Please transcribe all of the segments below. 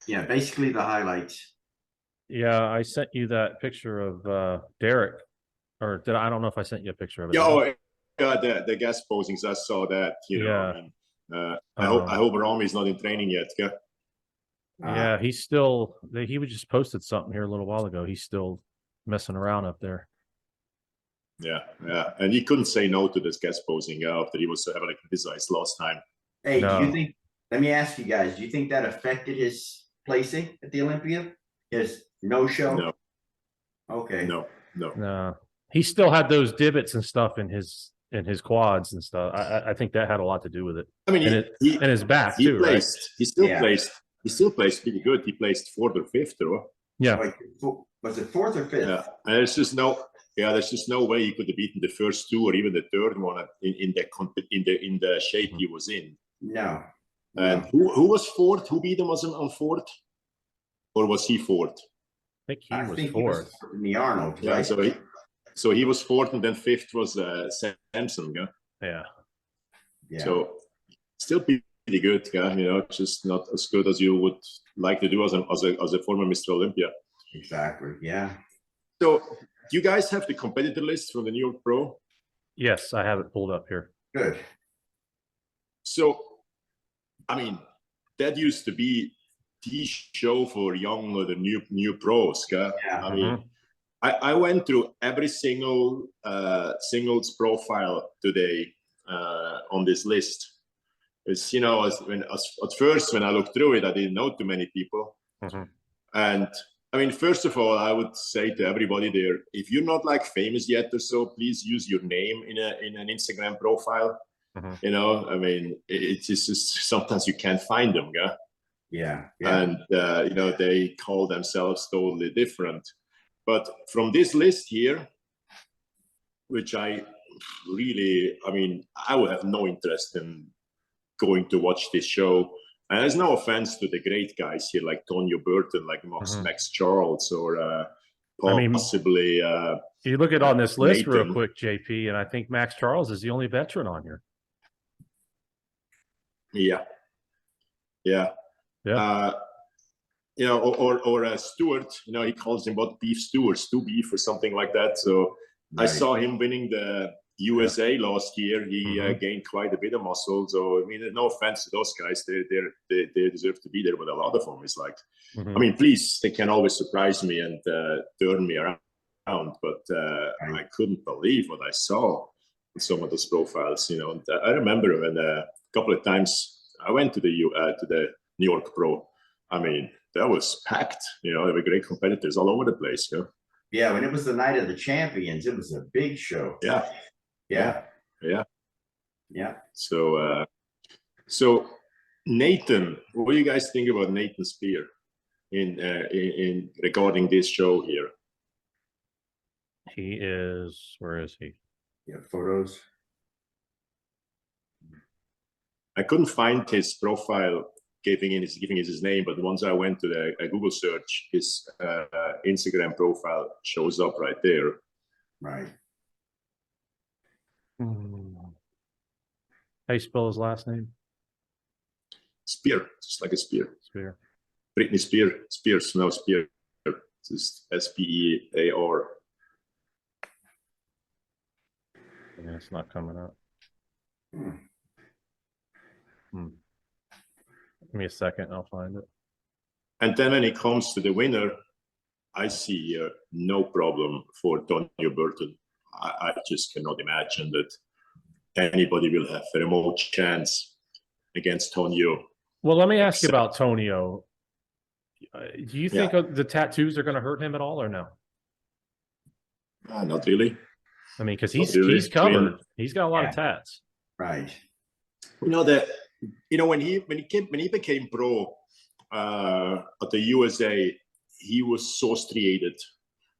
Yeah, basically the highlights. Yeah, I sent you that picture of Derek, or did I don't know if I sent you a picture of it. Yeah, oh, the guest posings. I saw that. Yeah. I mean, I hope Rami's not in training yet. Yeah. Yeah, he's still. He was just posted something here a little while ago. He's still messing around up there. Yeah, and he couldn't say no to this guest posing after he was heavily criticized last time. Hey, do you think? Let me ask you guys. Do you think that affected his placing at the Olympia? His no-show? No. Okay. No. He still had those divots and stuff in his quads and stuff. I think that had a lot to do with it. I mean, and his back too. Placed, right? He still placed. He still placed pretty good. He placed 4th or 5th, though. Yeah. Like, was it 4th or 5th? Yeah, and there's just no way he could have beaten the first 2 or even the 3rd one in the shape he was in. No. And who was 4th? Who beat him on 4th? Or was he 4th? I think he was 4th. In the Arnold. Yeah, right? So he was 4th, and then 5th was Samson. Yeah. So still pretty good, just not as good as you would like to do as a former Mr. Olympia. Exactly. Yeah. So do you guys have the competitor list from the New York Pro? Yes, I have it pulled up here. Good. So, I mean, that used to be the show for young or the new pros. Yeah. I mean, I went through every single singles profile today on this list. It's, at first when I looked through it, I didn't know too many people. And I mean, first of all, I would say to everybody there, if you're not like famous yet or so, please use your name in an Instagram profile. I mean, it's just sometimes you can't find them. Yeah. And they call themselves totally different. But from this list here, which I would have no interest in going to watch this show. And there's no offense to the great guys here, like Tonio Burton, like Max Charles, or possibly. You look at on this list real quick, JP, and I think Max Charles is the only veteran on here. Yeah. Or Stewart. He calls him Beef Stewart, Stew Beef, or something like that. So I saw him winning the USA last year. He gained quite a bit of muscle. So I mean, no offense to those guys, they deserve to be there. But a lot of them is like, I mean, please, they can always surprise me and turn me around. But I couldn't believe what I saw in some of those profiles. And I remember when a couple of times I went to the New York Pro. I mean, that was packed. There were great competitors all over the place. Yeah, when it was the night of the champions, it was a big show. Yeah. So Nathan, what do you guys think about Nathan Spear in regarding this show here? He is. Where is he? Yeah, photos. I couldn't find his profile giving his name, but once I went to the Google search, his Instagram profile shows up right there. Right. How you spell his last name? Spear, just like a spear. Spear. Britney Spears, no Spear. It's just S-P-E-A-R. Yeah, it's not coming up. Give me a second, I'll find it. And then when it comes to the winner, I see no problem for Tonio Burton. I just cannot imagine that anybody will have a remote chance against Tonio. Well, let me ask you about Tonio. Do you think the tattoos are going to hurt him at all, or no? Not really. I mean, because he's covered. I mean, he's got a lot of tats. Right. When he became pro at the USA, he was so striated,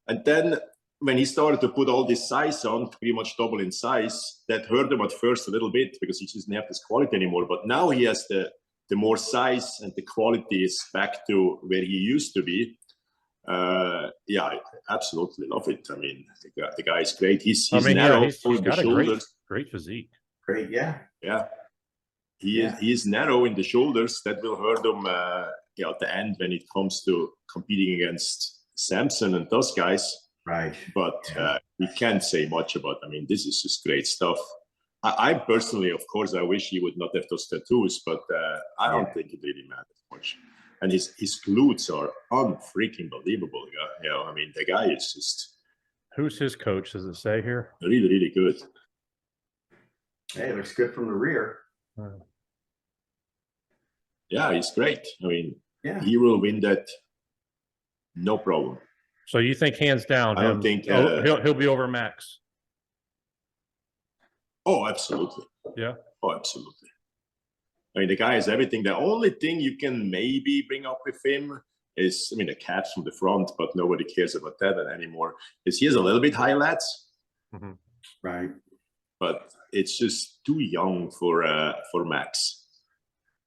and then when he started to put all this size on, pretty much double in size, that hurt him at first a little bit because he doesn't have this quality anymore. But now he has the more size and the quality is back to where he used to be. I absolutely love it. I mean, the guy is great. He's narrow he's got a great physique. Great, yeah. He is narrow in the shoulders. That will hurt him at the end when it comes to competing against Samson and those guys. Right. But we can't say much about. I mean, this is just great stuff. I personally, of course, I wish he would not have those tattoos, but I don't think it really matters much. And his glutes are unfreaking believable. You know, I mean, the guy is just. Who's his coach? Does it say here? Really, really good. Hey, it looks good from the rear. Yeah, he's great. I mean, Yeah, he will win that, no problem. So you think hands down, I don't think he'll be over Max? Oh, absolutely. Yeah. Oh, absolutely. I mean, the guy has everything. The only thing you can maybe bring up with him is, I mean, the calves from the front, but nobody cares about that anymore. Is he has a little bit high lats, right. but it's just too young for Max.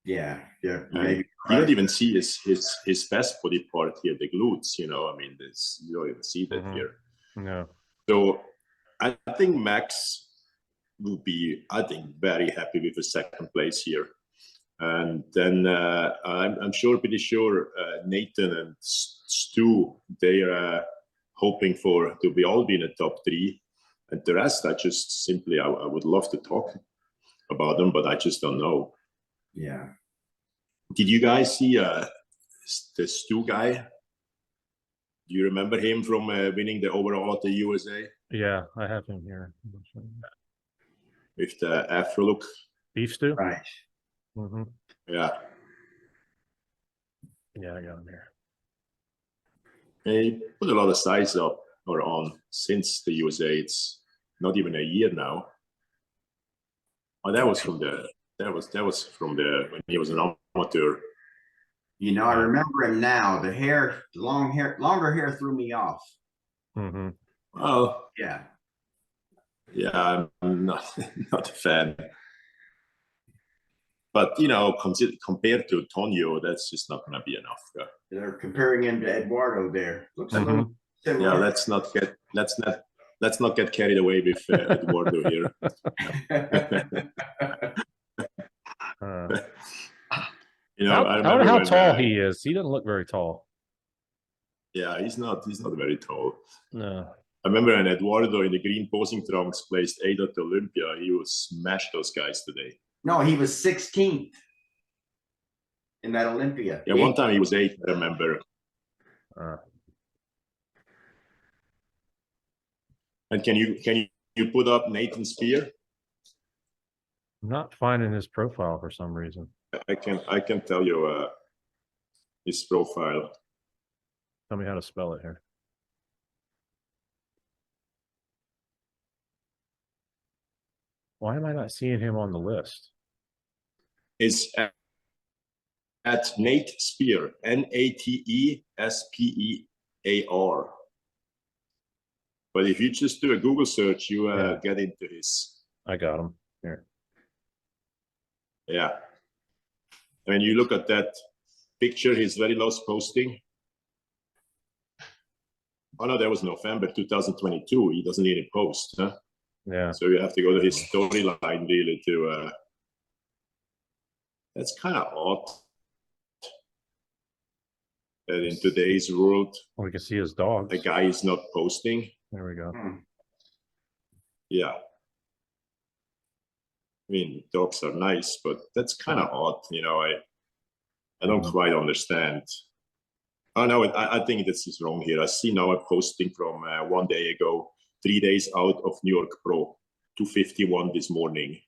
Yeah, yeah. Maybe you don't even see his best body part here, the glutes. You know, I mean, you don't even see that here. No. So I think Max will be, I think, very happy with a second place here. And then I'm pretty sure Nathan and Stu, they are hoping to be all be in the top 3. And the rest, I just simply, I would love to talk about them, but I just don't know. Yeah. Did you guys see the Stu guy? Do you remember him from winning the overall at the USA? Yeah, I have him here. With the afro look. Beef stew? Right. Yeah. Yeah, I got him here. He put a lot of size up or on since the USA. It's not even a year now. Oh, that was from when he was an amateur. You know, I remember him now. The hair, longer hair threw me off. Oh, yeah. Yeah, I'm not a fan. But you know, compared to Tonio, that's just not going to be enough. They're comparing him to Eduardo there. Looks a little similar. Yeah, let's not get carried away with Eduardo here. You know, I wonder how tall he is. He doesn't look very tall. Yeah, he's not very tall. No. I remember when Eduardo in the green posing trunks placed 8th at the Olympia, he would smash those guys today. No, he was 16th in that Olympia. Yeah, one time he was 8th, I remember. And can you put up Nathan Spear? I'm not finding his profile for some reason. I can tell you his profile. Tell me how to spell it here. Why am I not seeing him on the list? It's at Nate Spear, Natespear. But if you just do a Google search, you get into his. I got him here. Yeah. When you look at that picture, his very last posting. Oh no, that was November 2022. He doesn't even post, huh? Yeah. So you have to go to his storyline really to. That's kind of odd. That in today's world, we can see his dogs. The guy is not posting. There we go. Yeah. I mean, dogs are nice, but that's kind of odd. You know, I don't quite understand. Oh no, I think this is wrong here. I see now a posting from 1 day ago, 3 days out of New York Pro, 251 this morning.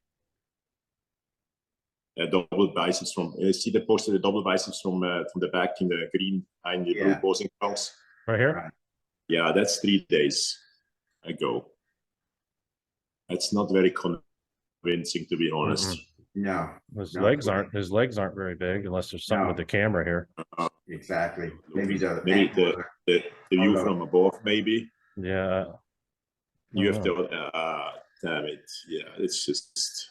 Double biceps from. See the poster, the double biceps from the back in the green and the blue posing trunks. Right here. Yeah, that's 3 days ago. That's not very convincing, to be honest. No, his legs aren't very big unless there's something with the camera here. Exactly. Maybe the view from above, maybe. Yeah. You have to. Damn it! Yeah, it's just.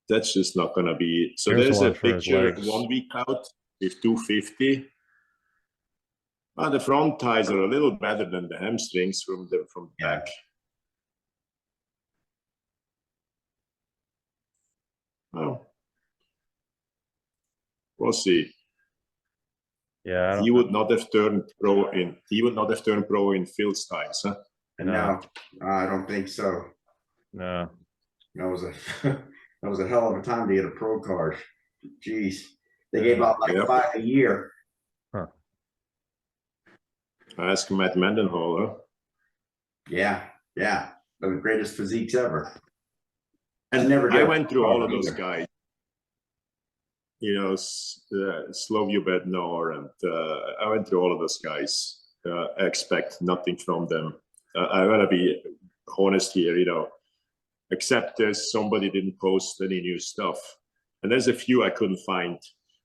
That's just not gonna be. So there's a picture 1 week out with 250. The front thighs are a little better than the hamstrings from the back. Well, we'll see. Yeah, he would not have turned pro in. He would not have turned pro in Phil's times, huh? No, I don't think so. no. That was a that was a hell of a time to get a pro card. Jeez, they gave out like 5 a year. Huh. Ask Matt Mendenhall, huh? Yeah, yeah, the greatest physiques ever. And I went through all of those either. guys. You know, Slovio Bednar, and I went through all of those guys. I expect nothing from them. I gotta be honest here, you know, except there's somebody didn't post any new stuff. And there's a few I couldn't find.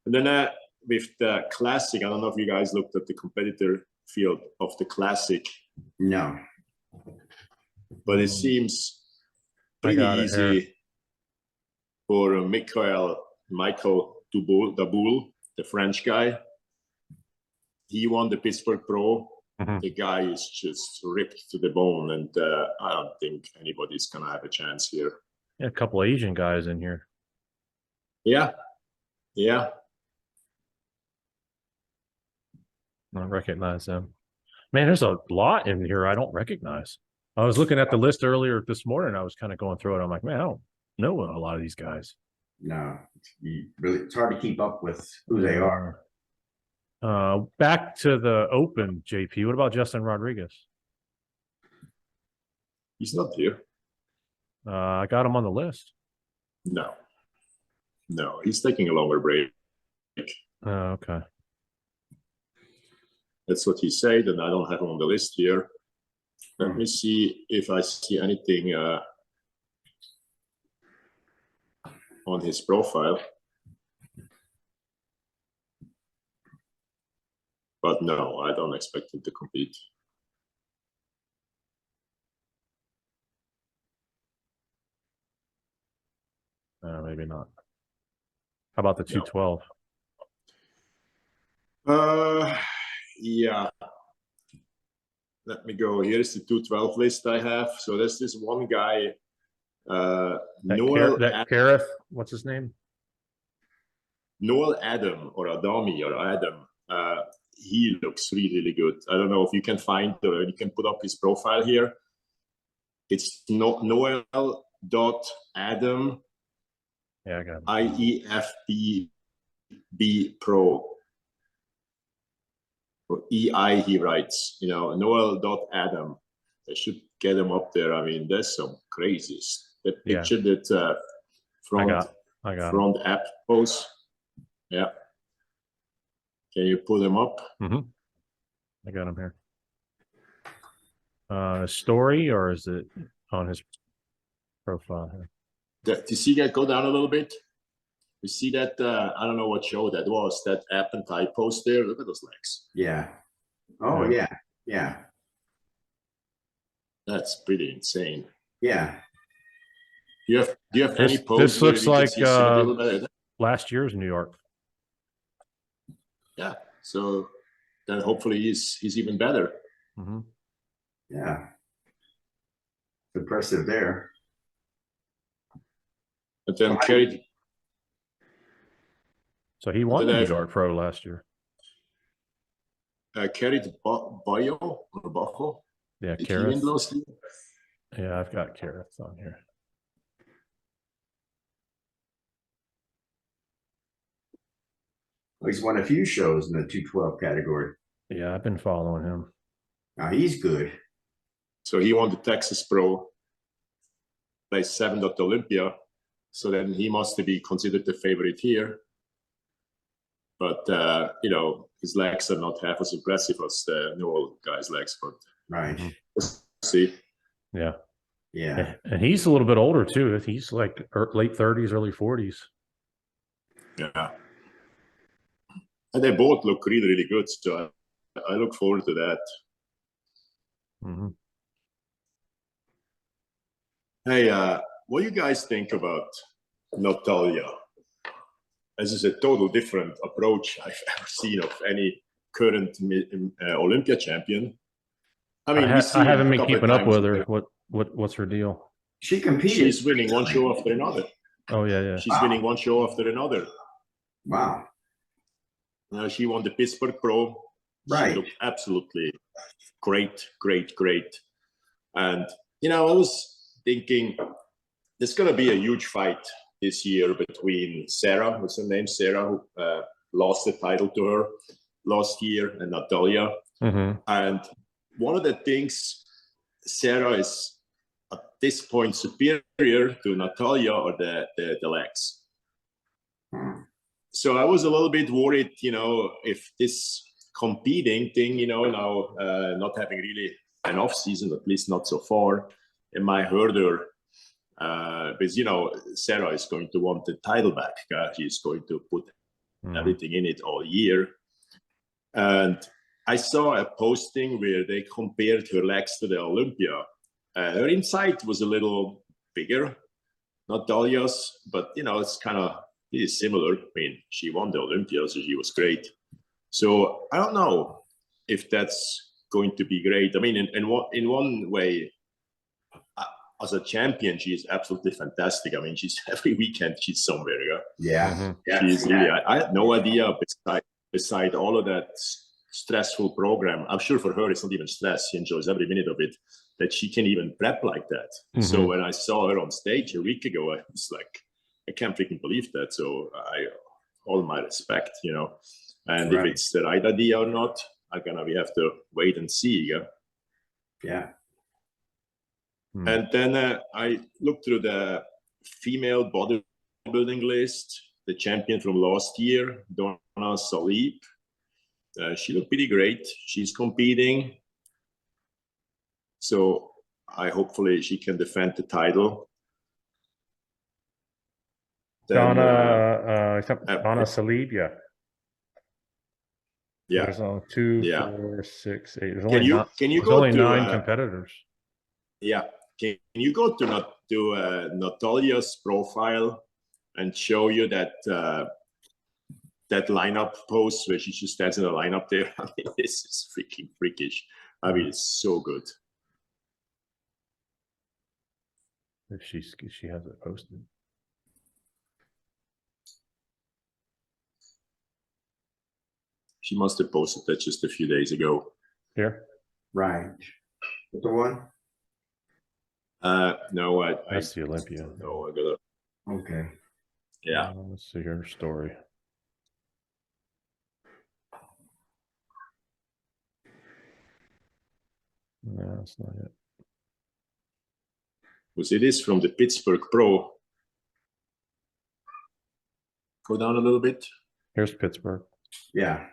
And then with the Classic, I don't know if you guys looked at the competitor field of the Classic. No. But it seems pretty easy for Michael Daboul, the French guy. He won the Pittsburg Pro. The guy is just ripped to the bone, and I don't think anybody's gonna have a chance here. Yeah, a couple of Asian guys in here. Yeah, yeah. I don't recognize them. Man, there's a lot in here I don't recognize. I was looking at the list earlier this morning. I was kind of going through it. I'm like, man, I don't know a lot of these guys. No, it's hard to keep up with who they are. Back to the Open, JP. What about Justin Rodriguez? He's not here. I got him on the list. No, he's taking a longer break. Oh, okay. That's what he said, and I don't have him on the list here. Let me see if I see anything on his profile. But no, I don't expect him to compete. Maybe not. How about the 212? Yeah. Let me go. Here's the 212 list I have. So there's this one guy, Noel Kareth, what's his name? Noel Adam or Adami or Adam. He looks really, really good. I don't know if you can find or you can put up his profile here. It's Noel.Adam. Yeah, I got him. IEFBB Pro. Or EI, he writes, you know, Noel.Adam. I should get him up there. I mean, there's some crazies. That picture that front app pose. Yeah. Can you pull him up? I got him here. Story, or is it on his profile here? Do you see that go down a little bit? You see that? I don't know what show that was. That app and tie post there. Look at those legs. Yeah. Oh yeah. Yeah. That's pretty insane. Yeah. Do you have any post? This looks like last year's New York. Yeah. So then hopefully he's even better. Yeah. Impressive there. But then carried. So he won the New York Pro last year. Carried Bayo or Bajo. Yeah, Kareth. Yeah, I've got Kareth on here. Well, he's won a few shows in the 212 category. Yeah, I've been following him. Now he's good. So he won the Texas Pro, placed 7th at Olympia. So then he must be considered the favorite here. But, you know, his legs are not half as impressive as the Noel guy's legs. But right. We'll see. Yeah. Yeah. And he's a little bit older, too. He's like late 30s, early 40s. Yeah. And they both look really, really good. So I look forward to that. Hey, what do you guys think about Natalia? This is a total different approach I've ever seen of any current Olympia champion. I mean, I haven't been keeping up with her. What's her deal? She competed. She's winning one show after another. Oh yeah. She's winning one show after another. Wow. She won the Pittsburg Pro. Right. She looked absolutely great. And, I was thinking there's going to be a huge fight this year between Sarah, what's her name? Sarah, who lost the title to her last year, and Natalia. And one of the things, Sarah is at this point superior to Natalia or the legs. So I was a little bit worried, if this competing thing, now not having really an off season, at least not so far, it might hurt her. Because, Sarah is going to want the title back. She's going to put everything in it all year. And I saw a posting where they compared her legs to the Olympia. Her inside was a little bigger, not Dahlia's, but, it's kind of similar. I mean, she won the Olympia, so she was great. So I don't know if that's going to be great. I mean, in one way, as a champion, she is absolutely fantastic. I mean, she's every weekend she's somewhere. Yeah. She's really. I had no idea. Beside all of that stressful program, I'm sure for her it's not even stress. She enjoys every minute of it. That she can even prep like that. So when I saw her on stage a week ago, I was like, I can't freaking believe that. So all my respect, And if it's the right idea or not, we have to wait and see. Yeah. And then I looked through the female bodybuilding list, the champion from last year, Donna Salib. She looked pretty great. She's competing. So hopefully she can defend the title. Then, Donna Salib, yeah. Yeah. There's only 2, Yeah. 4, 6, 8. There's Can you there's go only to 9 competitors. Yeah. Can you go to Natalia's profile and show you that that lineup post where she just stands in the lineup there? I mean, this is freaking freakish. I mean, it's so good. If she has it posted. She must have posted that just a few days ago. Here? Right. The one? No, That's the Olympia. No, I gotta. Okay. Yeah. Let's see her story. No, that's not it. Because it is from the Pittsburg Pro. Go down a little bit. Here's Pittsburg. Yeah.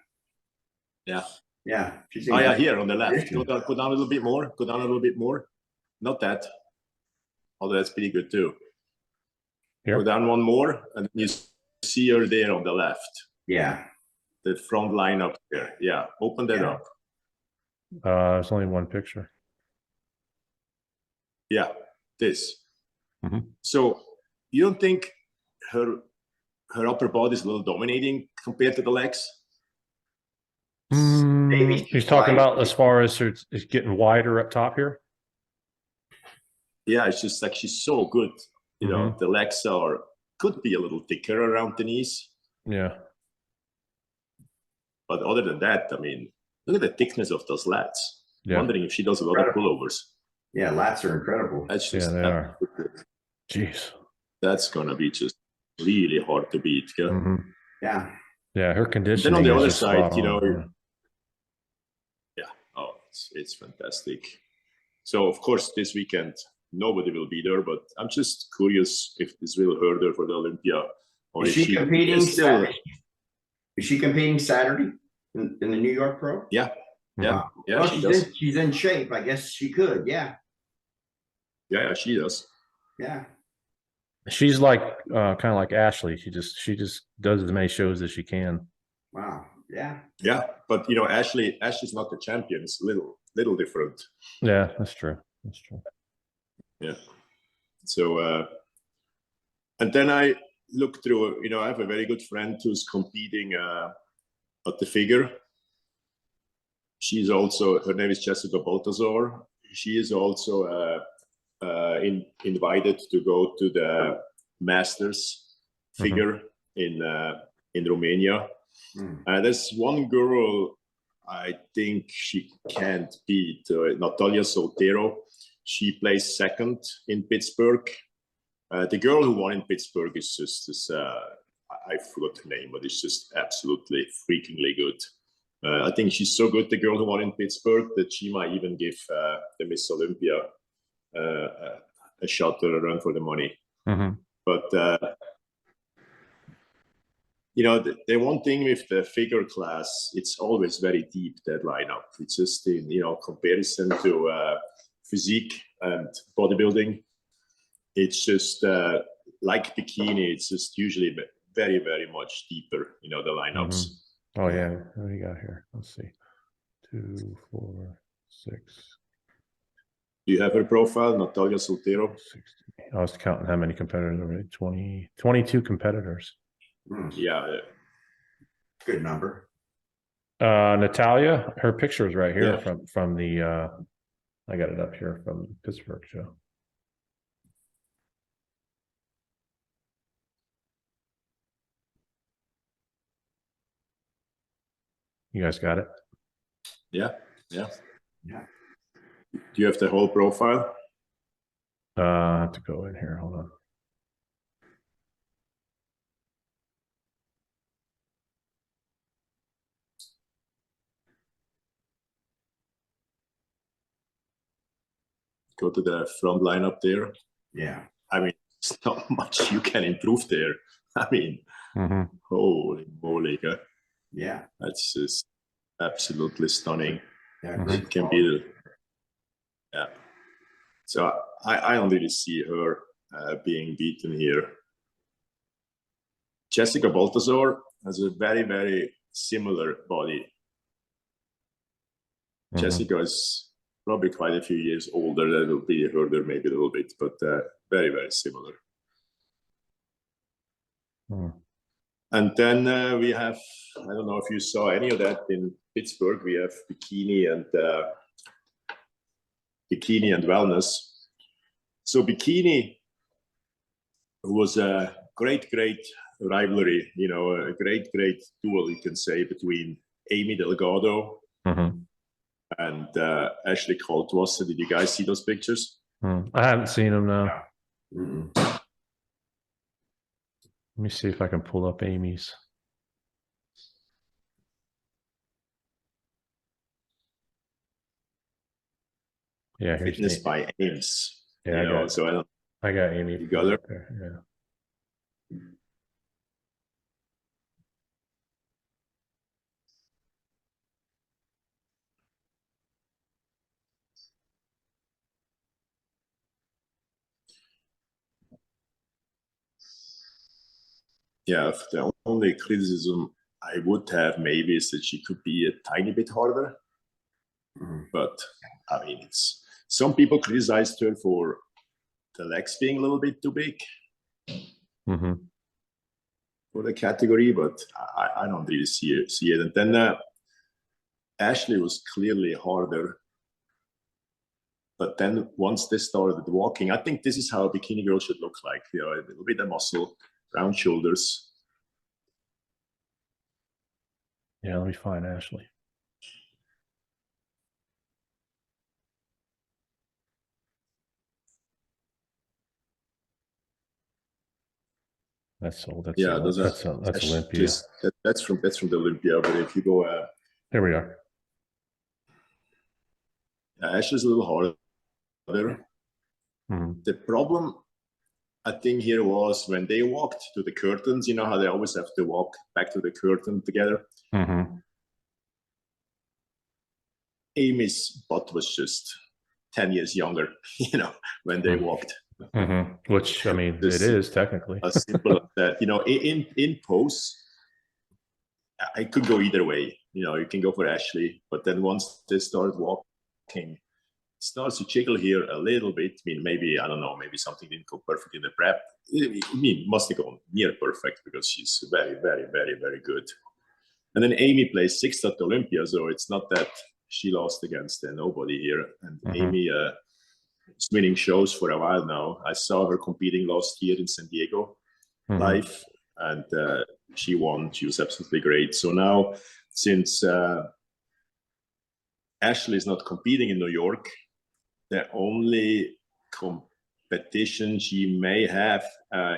Yeah. Yeah. Oh, yeah, here on the left. Go down a little bit more. Go down a little bit more. Not that. Although that's pretty good too. Here? Go down one more, and you see her there on the left. Yeah. The front line up there. Yeah. Open that up. There's only one picture. Yeah. This. So you don't think her upper body is a little dominating compared to the legs? Maybe. He's talking about as far as it's getting wider up top here. Yeah, it's just like she's so good. The legs could be a little thicker around the knees. Yeah. But other than that, I mean, look at the thickness of those lats. Yeah. Wondering if she does a lot of pullovers. Yeah, lats are incredible. That's just they are. Jeez. That's gonna be just really hard to beat. Yeah. Yeah, her conditioning. Then on the other is just side, spot on, it's fantastic. So of course this weekend nobody will be there, but I'm just curious if this will hurt her for the Olympia. Or Is she competing Saturday? Is she competing Saturday in the New York Pro? Yeah. Wow. Yeah, Well, she's in shape. I guess she could. Yeah. Yeah, she does. Yeah. She's like kind of like Ashley. She just does as many shows as she can. Wow. Yeah. Yeah, but Ashley's not the champion. It's a little different. Yeah, that's true. That's true. Yeah. So and then I look through, I have a very good friend who's competing at the figure. She's also, her name is Jessica Baltazar. She is also invited to go to the Masters figure in Romania. There's one girl I think she can't beat, Natalia Soltero. She plays second in Pittsburgh. The girl who won in Pittsburgh is just this, I forgot her name, but it's just absolutely freakingly good. I think she's so good, the girl who won in Pittsburgh, that she might even give the Miss Olympia a shot or a run for the money. But you know, the one thing with the figure class, it's always very deep, that lineup. It's just in, you know, comparison to physique and bodybuilding. It's just like bikini, it's just usually very, very much deeper, you know, the lineups. Oh, yeah. What do you got here? Let's see. 2, 4, 6. Do you have her profile, Natalia Soltero? 60. I was counting how many competitors already. 22 competitors. Yeah. Good number. Natalia, her picture is right here from the I got it up here from the Pittsburgh show. You guys got it? Yeah. Do you have the whole profile? I have to go in here. Hold on. Go to the front line up there. Yeah. I mean, it's not much you can improve there. I mean, holy moly. Yeah. That's just absolutely stunning. Yeah. It can be, yeah. So I don't really see her being beaten here. Jessica Baltazar has a very, very similar body. Jessica is probably quite a few years older. That will be further maybe a little bit, but very, very similar. And then we have, I don't know if you saw any of that in Pittsburgh, we have bikini and wellness. So bikini was a great rivalry, you know, a great duel, you can say, between Amy Delgado and Ashley Coltwasser. Did you guys see those pictures? I haven't seen them now. Mm-mm. Let me see if I can pull up Amy's. Yeah, here's Fitness by Ames. Yeah, you know, so I got Amy. You got her? There. Yeah, the only criticism I would have maybe is that she could be a tiny bit harder. But I mean, it's some people criticized her for the legs being a little bit too big for the category, but I don't really see it. And then Ashley was clearly harder. But then once they started walking, I think this is how a bikini girl should look like. You know, a little bit of muscle, round shoulders. Yeah, let me find Ashley. That's Olympia. That's from the Olympia. But if you go, here we are. Ashley's a little harder. The problem, I think, here was when they walked to the curtains. You know how they always have to walk back to the curtain together. Amy's butt was just 10 years younger. You know, when they walked. Which, I mean, it is technically as simple as that. You know, in pose, I could go either way. You know, you can go for Ashley, but then once they start walking, it starts to jiggle here a little bit. I mean, maybe, I don't know, maybe something didn't go perfect in the prep. I mean, must have gone near perfect because she's very, very, very, very good. And then Amy plays sixth at Olympia, so it's not that she lost against nobody here. And Amy is winning shows for a while now. I saw her competing last year in San Diego live, and she won. She was absolutely great. So now, since Ashley is not competing in New York, the only competition she may have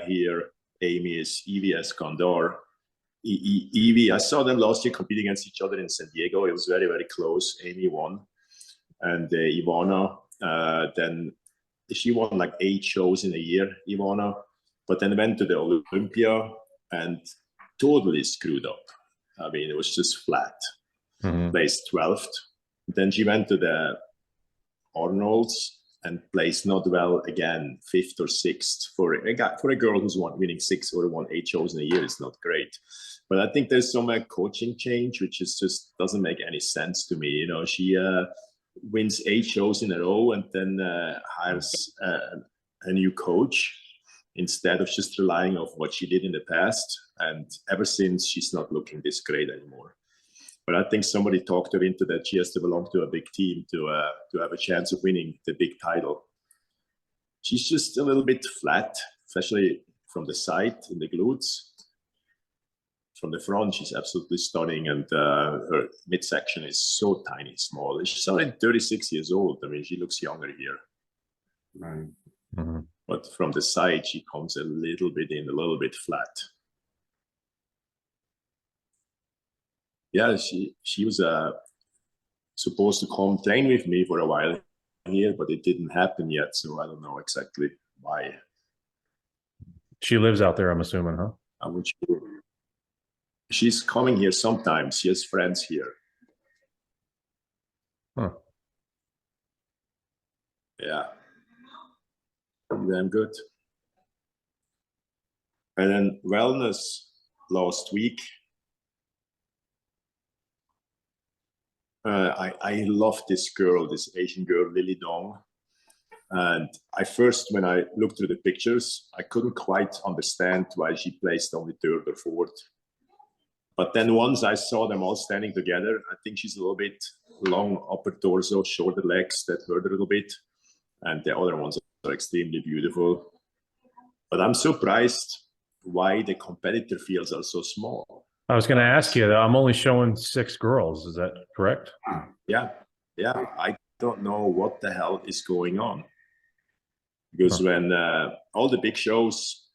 here, Amy, is Evie Escondor. Evie, I saw them last year competing against each other in San Diego. It was very, very close. Amy won. And Ivana, then she won like 8 shows in a year, Ivana, but then went to the Olympia and totally screwed up. I mean, it was just flat. Placed 12th. Then she went to the Arnold's and placed not well again, 5th or 6th. For a girl who's winning 6 or won 8 shows in a year, it's not great. But I think there's some coaching change, which is just doesn't make any sense to me. You know, she wins 8 shows in a row and then hires a new coach instead of just relying on what she did in the past. And ever since, she's not looking this great anymore. But I think somebody talked her into that she has to belong to a big team to have a chance of winning the big title. She's just a little bit flat, especially from the side in the glutes. From the front, she's absolutely stunning, and her midsection is so tiny, small. She's only 36 years old. I mean, she looks younger here. Right. But from the side, she comes a little bit flat. Yeah, she was supposed to come train with me for a while here, but it didn't happen yet, so I don't know exactly why. She lives out there, I'm assuming, huh? I'm not sure. She's coming here sometimes. She has friends here. Huh. Yeah. Damn good. And then wellness last week. I love this girl, this Asian girl, Lily Dong. And when I looked through the pictures, I couldn't quite understand why she placed only 3rd or 4th. But then once I saw them all standing together, I think she's a little bit long upper torso, shorter legs that hurt a little bit. And the other ones are extremely beautiful. But I'm surprised why the competitor fields are so small. I was going to ask you that. I'm only showing 6 girls. Is that correct? Yeah. I don't know what the hell is going on. Because when all the big shows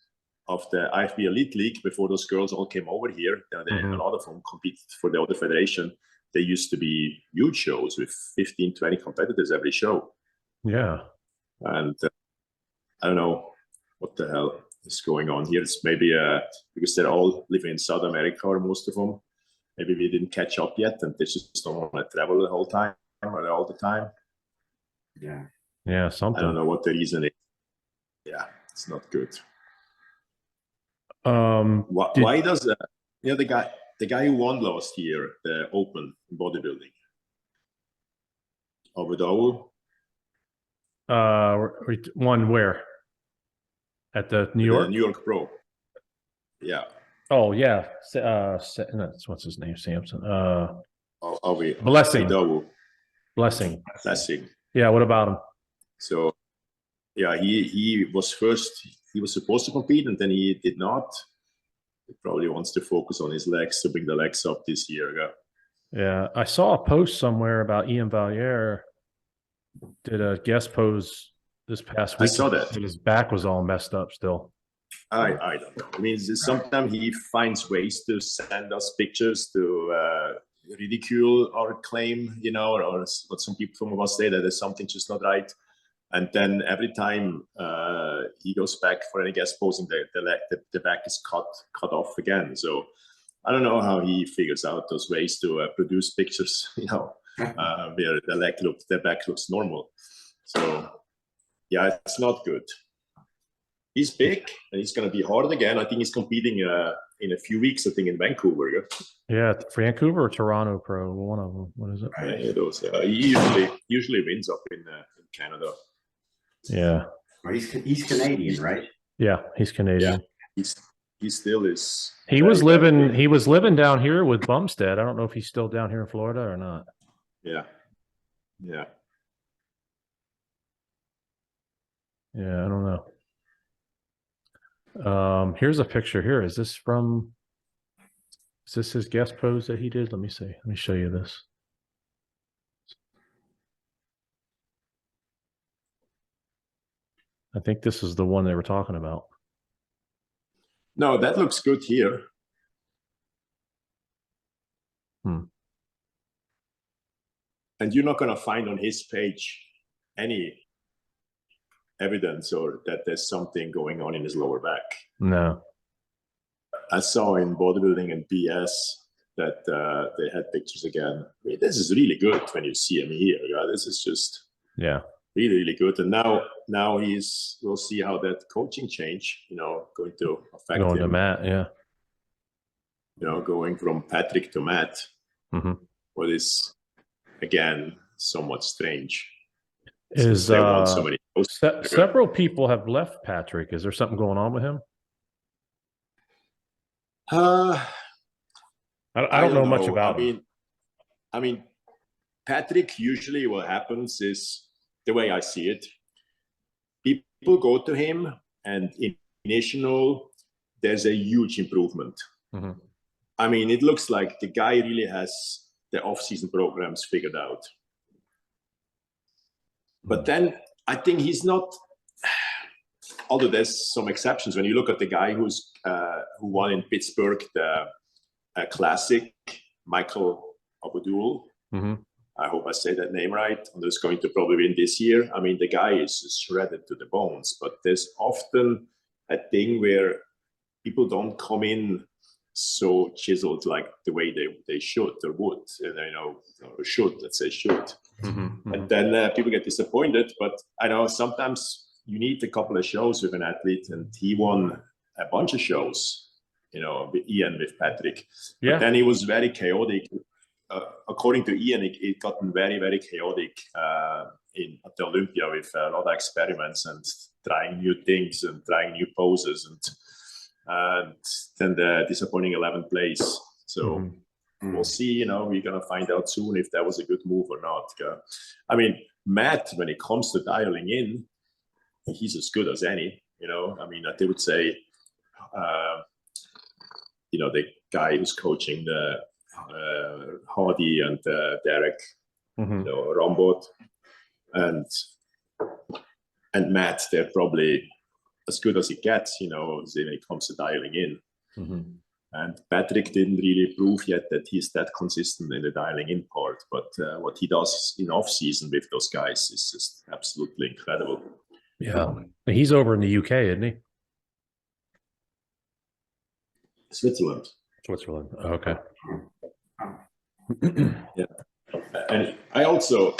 of the IFB Elite League, before those girls all came over here, a lot of them competed for the other federation. They used to be huge shows with 15, 20 competitors every show. Yeah. And I don't know what the hell is going on here. It's maybe because they're all living in South America, or most of them. Maybe we didn't catch up yet, and they just don't want to travel the whole time or all the time. Yeah, something. I don't know what the reason is. Yeah, it's not good. Why does the guy who won last year the Open in bodybuilding, Abu Dhabi? One where? At the New York? The New York Pro. Yeah. Oh yeah. What's his name? Samson. Blessing. Blessing. Yeah. What about him? So, yeah, he was first. He was supposed to compete, and then he did not. He probably wants to focus on his legs to bring the legs up this year. Yeah, I saw a post somewhere about Ian Valliere did a guest pose this past week. I saw that. His back was all messed up still. I don't know. I mean, sometimes he finds ways to send us pictures to ridicule our claim, or what some of us say, that there's something just not right. And then every time he goes back for any guest posing, the back is cut off again. So I don't know how he figures out those ways to produce pictures, where the back looks normal. So yeah, it's not good. He's big, and he's going to be hard again. I think he's competing in a few weeks, I think, in Vancouver. Yeah, Vancouver or Toronto Pro, one of them. What is it? Yeah, those, he usually wins up in Canada. Yeah. He's Canadian, right? Yeah, he's Canadian. Yeah, he still is. He was living down here with Bumstead. I don't know if he's still down here in Florida or not. Yeah. Yeah, I don't know. Here's a picture here. Is this from Is this his guest pose that he did? Let me see. Let me show you this. I think this is the one they were talking about. No, that looks good here. And you're not going to find on his page any evidence or that there's something going on in his lower back. No. I saw in bodybuilding and BS that they had pictures again. I mean, this is really good when you see him here. Yeah, this is just really, really good. And now we'll see how that coaching change, going to affect going him. to Matt, yeah. Going from Patrick to Matt, what is again somewhat strange. Is they want so many several people have left Patrick. Is there something going on with him? I don't know much about him. I mean, Patrick, usually what happens is, the way I see it, people go to him and in national, there's a huge improvement. I mean, it looks like the guy really has the off-season programs figured out. But then I think he's not, although there's some exceptions. When you look at the guy who won in Pittsburg the Classic, Michael Abdul, I hope I say that name right, and who's going to probably win this year. I mean, the guy is shredded to the bones, but there's often a thing where people don't come in so chiseled like the way they should or would, or should, let's say should. And then people get disappointed. But I know sometimes you need a couple of shows with an athlete, and he won a bunch of shows, with Ian, with Patrick. Yeah. But then he was very chaotic. According to Ian, it gotten very, very chaotic at the Olympia with a lot of experiments and trying new things and trying new poses and then the disappointing 11th place. So we'll see, we're going to find out soon if that was a good move or not. I mean, Matt, when it comes to dialing in, he's as good as any, I mean, they would say, the guy who's coaching the Hardy and Derek, Rombot and Matt, they're probably as good as it gets, when it comes to dialing in. And Patrick didn't really prove yet that he's that consistent in the dialing in part. But what he does in off season with those guys is just absolutely incredible. Yeah, he's over in the UK, isn't he? Switzerland. Oh, okay. Yeah, and he also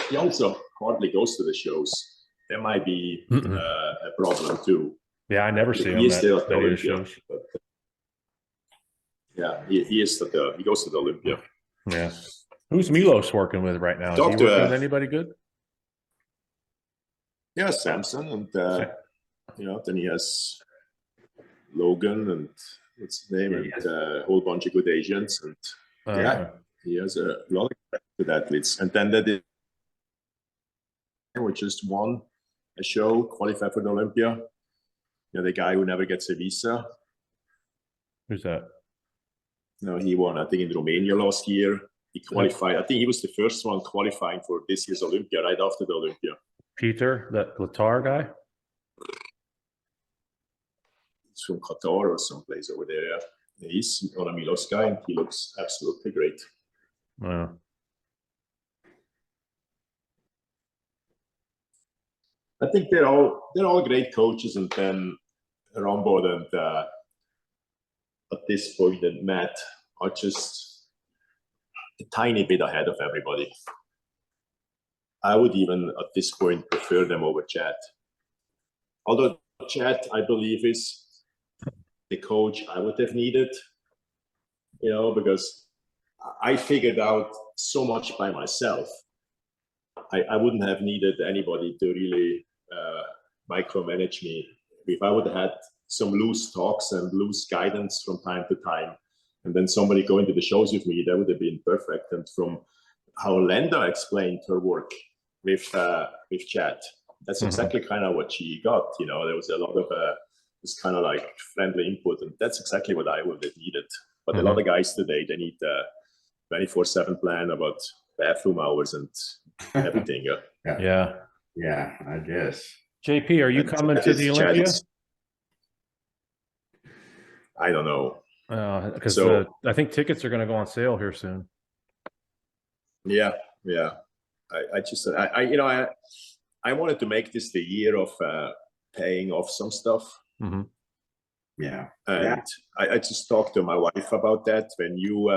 hardly goes to the shows. There might be a problem too. Yeah, I never see him at the Olympia, shows. But, yeah, he goes to the Olympia. Yeah. Who's Milos working with right now? Is he working with anybody good? Yeah, Samson, and then he has Logan and what's his name, and a whole bunch of good Asians, and he has a lot of good athletes. And then we just won a show, qualified for the Olympia. The guy who never gets a visa. Who's that? No, he won, I think, in Romania last year. He qualified. I think he was the first one qualifying for this year's Olympia, right after the Olympia. Peter, that Latar guy? He's from Qatar or someplace over there. Yeah. He's on a Milos guy, and he looks absolutely great. Wow. I think they're all great coaches, and then Rambo and at this point, and Matt are just a tiny bit ahead of everybody. I would even at this point prefer them over Chad. Although Chad, I believe, is the coach I would have needed, because I figured out so much by myself. I wouldn't have needed anybody to really micromanage me. If I would have had some loose talks and loose guidance from time to time, and then somebody going to the shows with me, that would have been perfect. And from how Lenda explained her work with Chad, that's exactly kind of what she got. There was a lot of this kind of like friendly input, and that's exactly what I would have needed. But a lot of guys today, they need a 24/7 plan about bathroom hours and everything. Yeah. I guess. JP, are you coming to the Olympia? I don't know. Because I think tickets are going to go on sale here soon. Yeah. I wanted to make this the year of paying off some stuff. Yeah. And I just talked to my wife about that. When you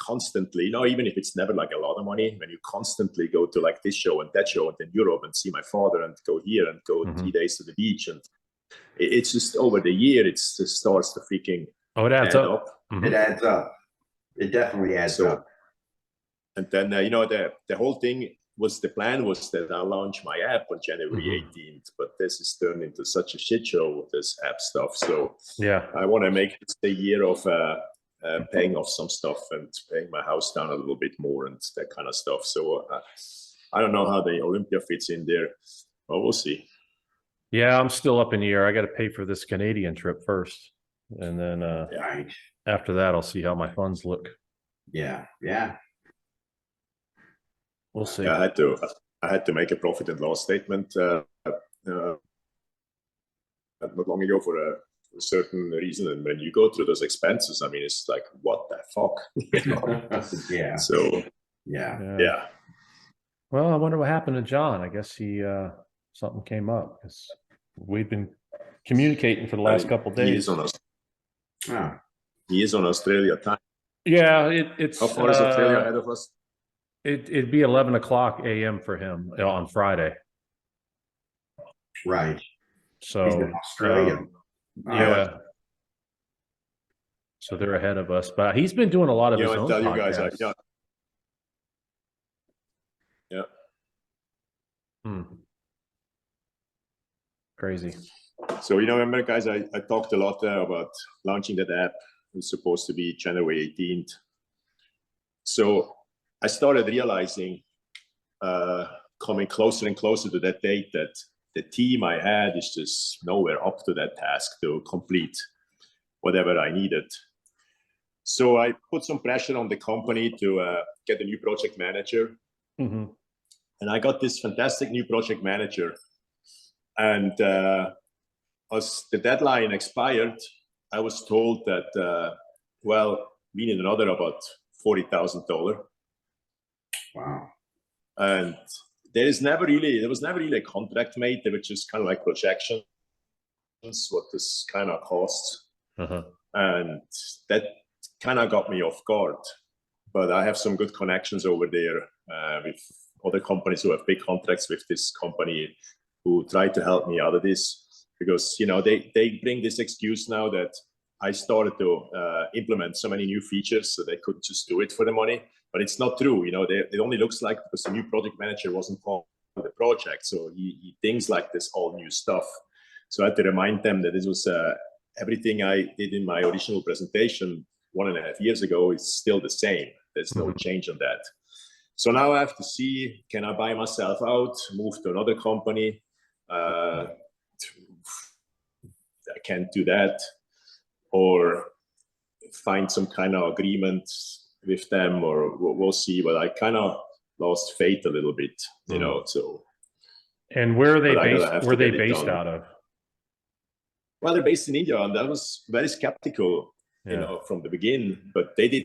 constantly, even if it's never like a lot of money, when you constantly go to like this show and that show and then Europe and see my father and go here and go 3 days to the beach, and it's just over the year, it just starts to freaking it adds up. It adds up. It definitely adds up. And then, the whole thing was, the plan was that I'll launch my app on January 18th, but this has turned into such a shit show with this app stuff. So I want to make this the year of paying off some stuff and paying my house down a little bit more and that kind of stuff. So I don't know how the Olympia fits in there, but we'll see. Yeah, I'm still up in the air. I got to pay for this Canadian trip first. And then after that, I'll see how my funds look. Yeah. We'll see. Yeah, I had to make a profit and loss statement not long ago for a certain reason. And when you go through those expenses, I mean, it's like, what the fuck? Yeah. So yeah. Well, I wonder what happened to John. I guess he something came up because we've been communicating for the last couple of days. He is on Australia time. Yeah, it's how far is Australia ahead of us? It'd be 11 o'clock a.m. for him on Friday. Right. So he's in Australia. So they're ahead of us, but he's been doing a lot of his own podcasts. Crazy. So, remember, guys, I talked a lot about launching that app. It was supposed to be January 18th. So I started realizing, coming closer and closer to that date, that the team I had is just nowhere up to that task to complete whatever I needed. So I put some pressure on the company to get a new project manager. And I got this fantastic new project manager. And as the deadline expired, I was told that, we need another about $40,000. Wow. And there was never really a contract made. They were just kind of like projections, what this kind of costs. And that kind of got me off guard. But I have some good connections over there with other companies who have big contracts with this company who try to help me out of this, because, they bring this excuse now that I started to implement so many new features, so they couldn't just do it for the money. But it's not true. It only looks like, because the new project manager wasn't part of the project, so he thinks like this all new stuff. So I had to remind them that this was everything I did in my original presentation 1.5 years ago is still the same. There's no change on that. So now I have to see, can I buy myself out, move to another company? I can't do that. Or find some kind of agreement with them, or we'll see. But I kind of lost faith a little bit, so. And where are they based? Where are they based out of? Well, they're based in India, and I was very skeptical, from the beginning. But they did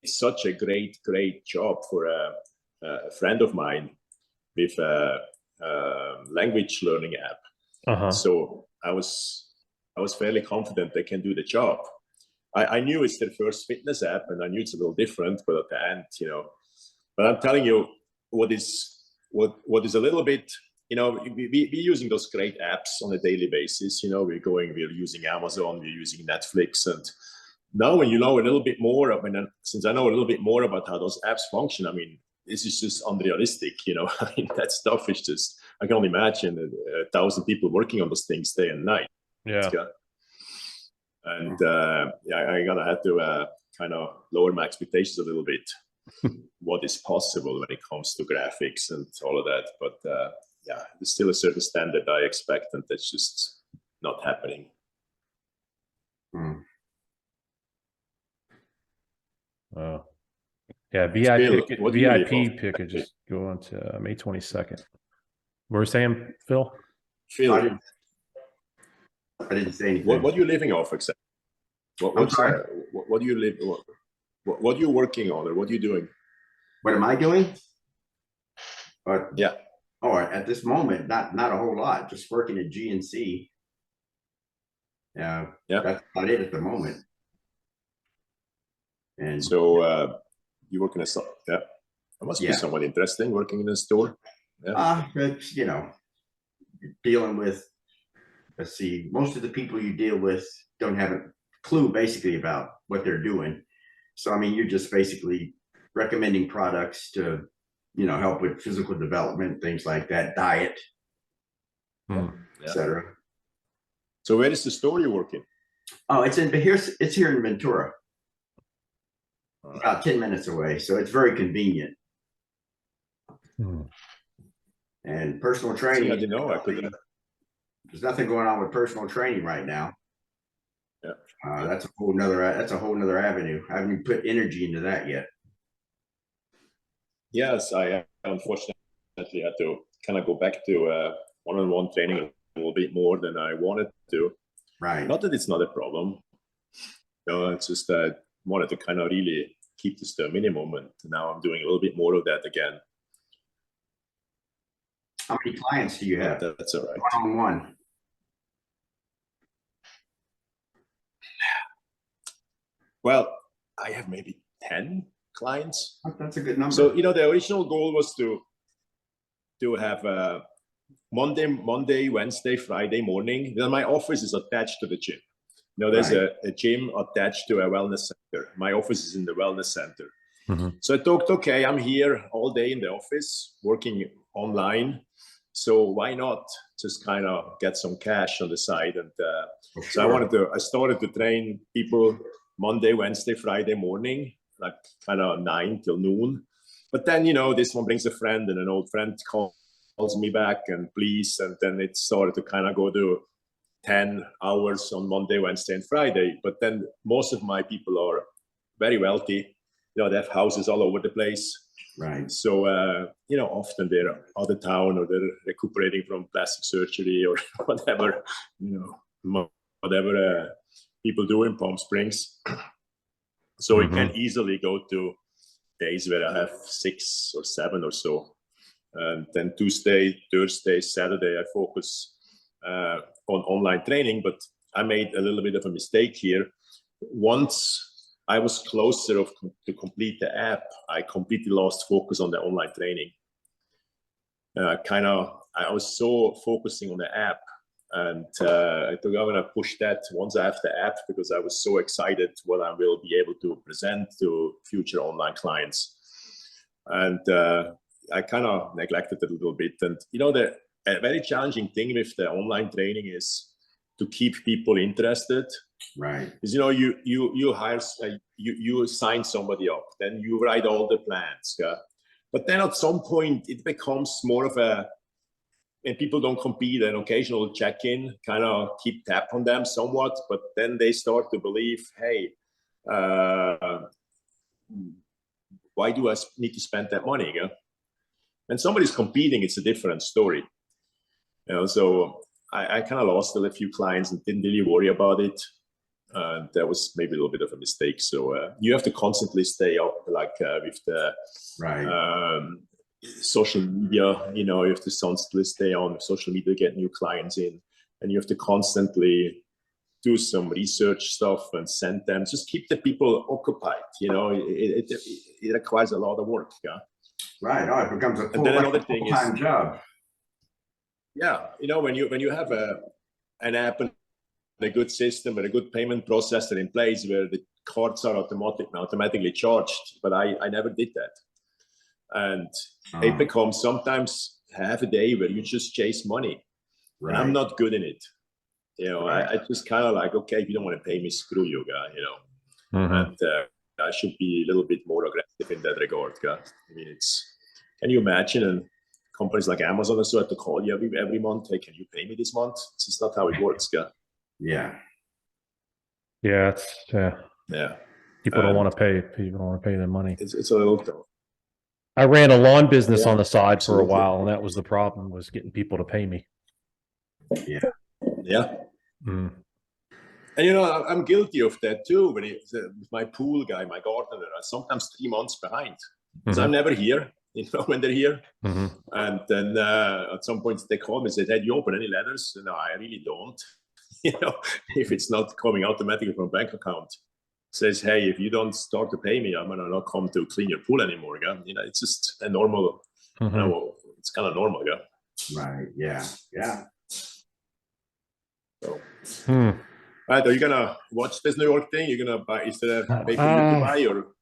such a great job for a friend of mine with a language learning app. So I was fairly confident they can do the job. I knew it's their first fitness app, and I knew it's a little different, but at the end, But I'm telling you, what is a little bit, we're using those great apps on a daily basis. We're using Amazon, we're using Netflix, and now when you know a little bit more, since I know a little bit more about how those apps function, I mean, this is just unrealistic. I mean, that stuff is just, I can only imagine 1,000 people working on those things day and night. Yeah. And I had to kind of lower my expectations a little bit. What is possible when it comes to graphics and all of that. But there's still a certain standard I expect, and that's just not happening. Yeah, VIP Phil, what do you live VIP off? packages go on to May 22nd. What were saying, Phil? Phil, I didn't say anything. what are you living off exactly? I'm sorry? What do you live? What are you working on, or what are you doing? What am I doing? Yeah. Oh, at this moment, not a whole lot. Just working at GNC. Yeah, that's about it at the moment. And so you work in a store. Yeah, it must be somewhat interesting working in a store. Yeah. It's, you know, dealing with. Let's see. Most of the people you deal with don't have a clue basically about what they're doing. So I mean, you're just basically recommending products to, you know, help with physical development, things like that, diet, etc. So where is the store you're working? Oh, it's here in Ventura, about 10 minutes away. So it's very convenient. And personal training. I didn't know I could. There's nothing going on with personal training right now. Yeah. That's a whole nother avenue. I haven't put energy into that yet. Yes, I unfortunately had to kind of go back to one-on-one training a little bit more than I wanted to. Right. Not that it's not a problem. No, it's just that I wanted to kind of really keep this to a minimum, and now I'm doing a little bit more of that again. How many clients do you have? That's all right. One-on-one. Well, I have maybe 10 clients. That's a good number. So, you know, the original goal was to have Monday, Wednesday, Friday morning. Then my office is attached to the gym. You know, there's a gym attached to a wellness center. My office is in the wellness center. So I thought, okay, I'm here all day in the office working online. So why not just kind of get some cash on the side? And so I started to train people Monday, Wednesday, Friday morning, like kind of 9 till noon. But then, you know, this one brings a friend, and an old friend calls me back and please. And then it started to kind of go to 10 hours on Monday, Wednesday, and Friday. But then most of my people are very wealthy. You know, they have houses all over the place. Right. So, you know, often they're out of town, or they're recuperating from plastic surgery, or whatever, you know, whatever people do in Palm Springs. So it can easily go to days where I have 6 or 7 or so. And then Tuesday, Thursday, Saturday, I focus on online training. But I made a little bit of a mistake here. Once I was closer to complete the app, I completely lost focus on the online training. I was so focusing on the app, and I thought I'm going to push that once I have the app, because I was so excited what I will be able to present to future online clients. And I kind of neglected it a little bit. And, you know, a very challenging thing with the online training is to keep people interested. Right. Because, you know, you hire, you sign somebody up, then you write all the plans. But then at some point it becomes more of and people don't compete, an occasional check-in, kind of keep tap on them somewhat, but then they start to believe, hey, why do I need to spend that money? When somebody's competing, it's a different story. You know, so I kind of lost a few clients and didn't really worry about it. That was maybe a little bit of a mistake. So you have to constantly stay up, like with the social media. You know, you have to constantly stay on social media, get new clients in, and you have to constantly do some research stuff and send them. Just keep the people occupied. You know, it requires a lot of work. Yeah. Right. Oh, it becomes a full-time job. Yeah, you know, when you have an app and a good system and a good payment processor in place where the cards are automatically charged, but I never did that. And it becomes sometimes half a day where you just chase money. Right. And I'm not good in it. You know, I just kind of like, okay, if you don't want to pay me, screw you, guy, you know. And I should be a little bit more aggressive in that regard, guy. I mean, can you imagine? And companies like Amazon or so have to call you every month. Hey, can you pay me this month? It's just not how it works, guy. Yeah. Yeah. Yeah. People don't want to pay. People don't want to pay the money. It's a little tough. I ran a lawn business Yeah, on the side absolutely. for a while, and that was the problem, was getting people to pay me. Yeah. Yeah. Mm. And, you know, I'm guilty of that too. When with my pool guy, my gardener, I'm sometimes 3 months behind. Because I'm never here, you know, when they're here. And then at some point they call me and say, "Hey, do you open any letters?" No, I really don't. You know, if it's not coming automatically from a bank account. Says, "Hey, if you don't start to pay me, I'm gonna not come to clean your pool anymore." Yeah? You know, it's just a normal, you know, it's kind of normal, yeah. Right. Yeah. Yeah. So, right, are you gonna watch this New York thing? You're gonna buy? Is there a pay per view to buy, or?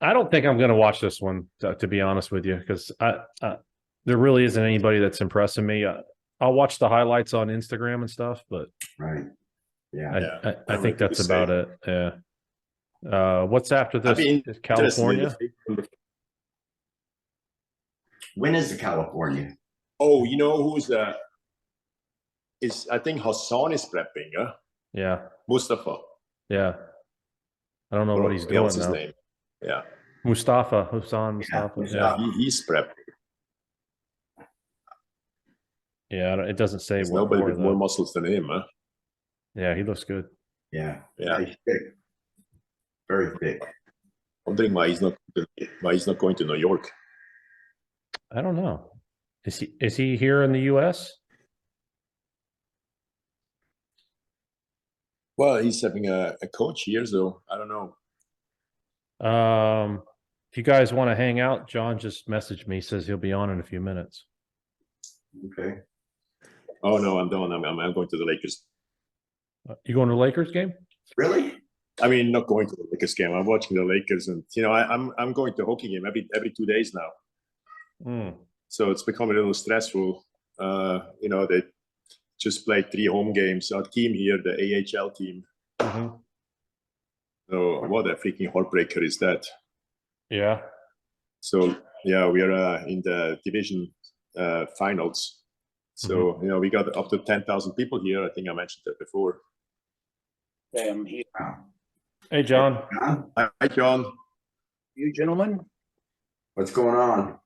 I don't think I'm going to watch this one, to be honest with you, because there really isn't anybody that's impressing me. I'll watch the highlights on Instagram and stuff, but right. Yeah. I think that's about it. Yeah. What's after this? Is California? When is the California? Oh, you know who's is I think Hassan is prepping, huh? Yeah. Mustafa. Yeah. I don't know what he's doing his now. name. Yeah. Hassan Mustafa. Yeah, he's prepping. Yeah, it doesn't say There's what nobody for, with more muscles than him, huh? Yeah, he looks good. Yeah. Yeah. He's thick. Very thick. Wondering why he's not going to New York. I don't know. Is he here in the US? Well, he's having a coach here, so I don't know. If you guys want to hang out, John just messaged me, says he'll be on in a few minutes. Okay. Oh no, I'm done. I'm going to the Lakers. You going to the Lakers game? Really? I mean, not going to the Lakers game. I'm watching the Lakers, and you know, I'm going to hockey game every 2 days now. So it's become a little stressful. You know, they just played 3 home games. Our team here, the AHL team. So what a freaking heartbreaker is that? Yeah. So yeah, we are in the division finals. So you know, we got up to 10,000 people here. I think I mentioned that before. Here. Hey, John. Hi, John. You gentlemen, What's going on?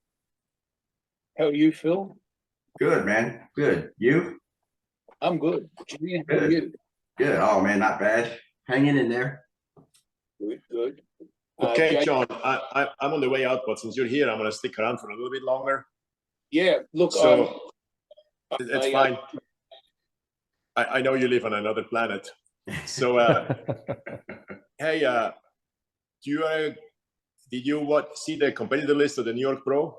how are you, Phil? Good, man. Good. You? I'm good. Jimmy, how are you? Good. Oh man, not bad. Hanging in there. Good, good. Okay, Jake, John, I'm on the way out, but since you're here, I'm going to stick around for a little bit longer. Yeah, look, so it's fine. I know you live on another planet. So, hey, did you see the competitor list of the New York Pro?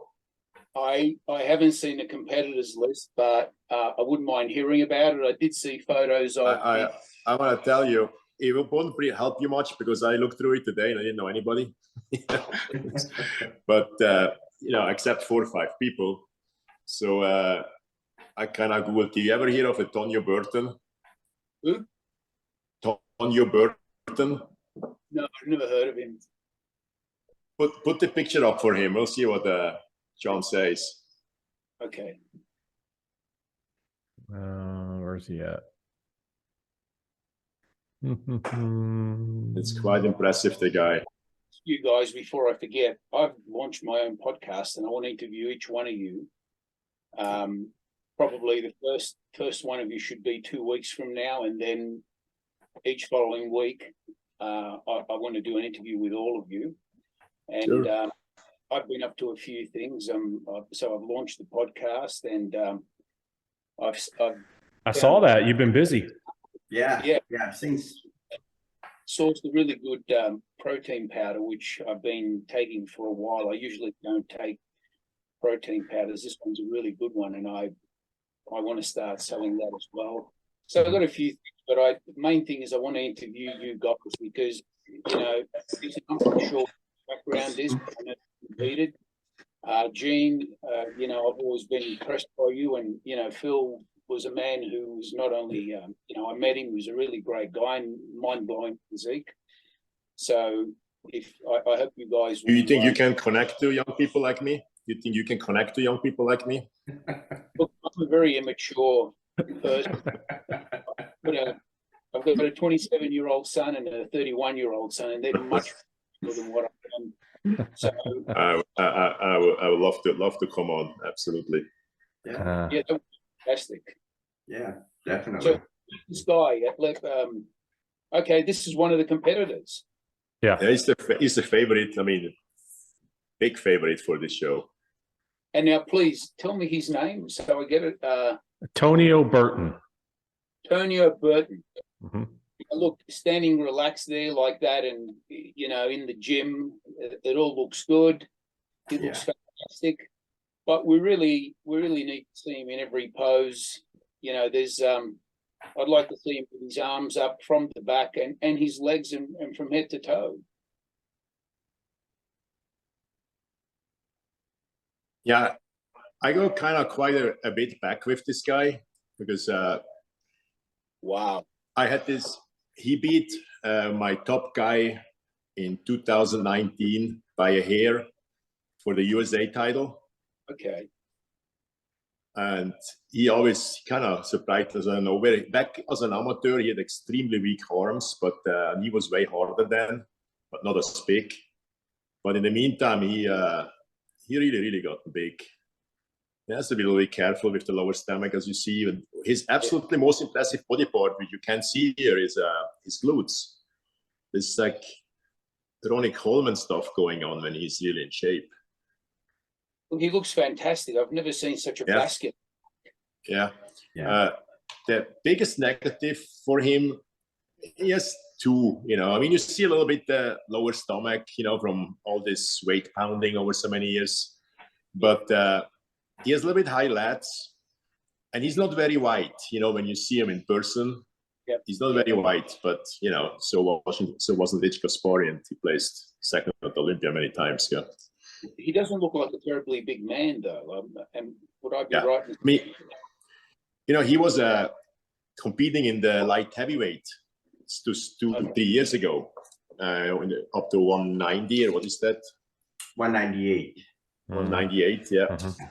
I haven't seen the competitors list, but I wouldn't mind hearing about it. I did see photos of. I want to tell you, it won't help you much because I looked through it today and I didn't know anybody. But you know, except 4 or 5 people. So I kind of Googled. Do you ever hear of Antonio Burton? Who? Antonio Burton. No, I've never heard of him. Put the picture up for him. We'll see what John says. Okay. Where's he at? It's quite impressive, the guy. You guys, before I forget, I've launched my own podcast and I want to interview each one of you. Probably the first one of you should be 2 weeks from now, and then each following week, I want to do an interview with all of you. And sure. I've been up to a few things. So I've launched the podcast, and I saw that you've been busy. Yeah. I've seen. Sourced a really good protein powder, which I've been taking for a while. I usually don't take protein powders. This one's a really good one, and I want to start selling that as well. So I've got a few things, but the main thing is I want to interview you guys because, you know, I'm not sure what the background is, but I know you competed. Gene, you know, I've always been impressed by you, and, you know, Phil was a man who was not only, you know, I met him, he was a really great guy and mind-blowing physique. So I hope you guys will. Do you think you can connect to young people like me? You think you can connect to young people like me? Look, I'm a very immature person. I've got a 27-year-old son and a 31-year-old son, and they're much than what I've done. So I would love to come on. Absolutely. Yeah, yeah, that was fantastic. yeah, definitely. So this guy, okay, this is one of the competitors. Yeah. He's the favorite. I mean, big favorite for this show. And now, please tell me his name so I get it. Tonio Burton. Tonio Burton. Mm-hmm. Look, standing relaxed there like that, and in the gym, it all looks good. It looks fantastic. But we really need to see him in every pose. There's I'd like to see him with his arms up from the back and his legs and from head to toe. Yeah, I go kind of quite a bit back with this guy because Wow. I had this. He beat my top guy in 2019 by a hair for the USA title. Okay. And he always kind of surprised us. I don't know, back as an amateur, he had extremely weak arms, but he was way harder then, but not as big. But in the meantime, he really got big. He has to be really careful with the lower stomach, as you see. And his absolutely most impressive body part, which you can see here, is his glutes. It's like Ronnie Coleman stuff going on when he's really in shape. Well, he looks fantastic. I've never seen such a basket. Yeah. The biggest negative for him, he has two. I mean, you see a little bit the lower stomach, from all this weight pounding over so many years. But he has a little bit high lats, and he's not very white. When you see him in person, he's not very white. But so wasn't Lich Kasparian. He placed second at Olympia many times. Yeah. He doesn't look like a terribly big man, though. And would I be right? I mean, he was competing in the light heavyweight 2-3 years ago, up to 190, or what is that? 198. 198, yeah. Mm-hmm.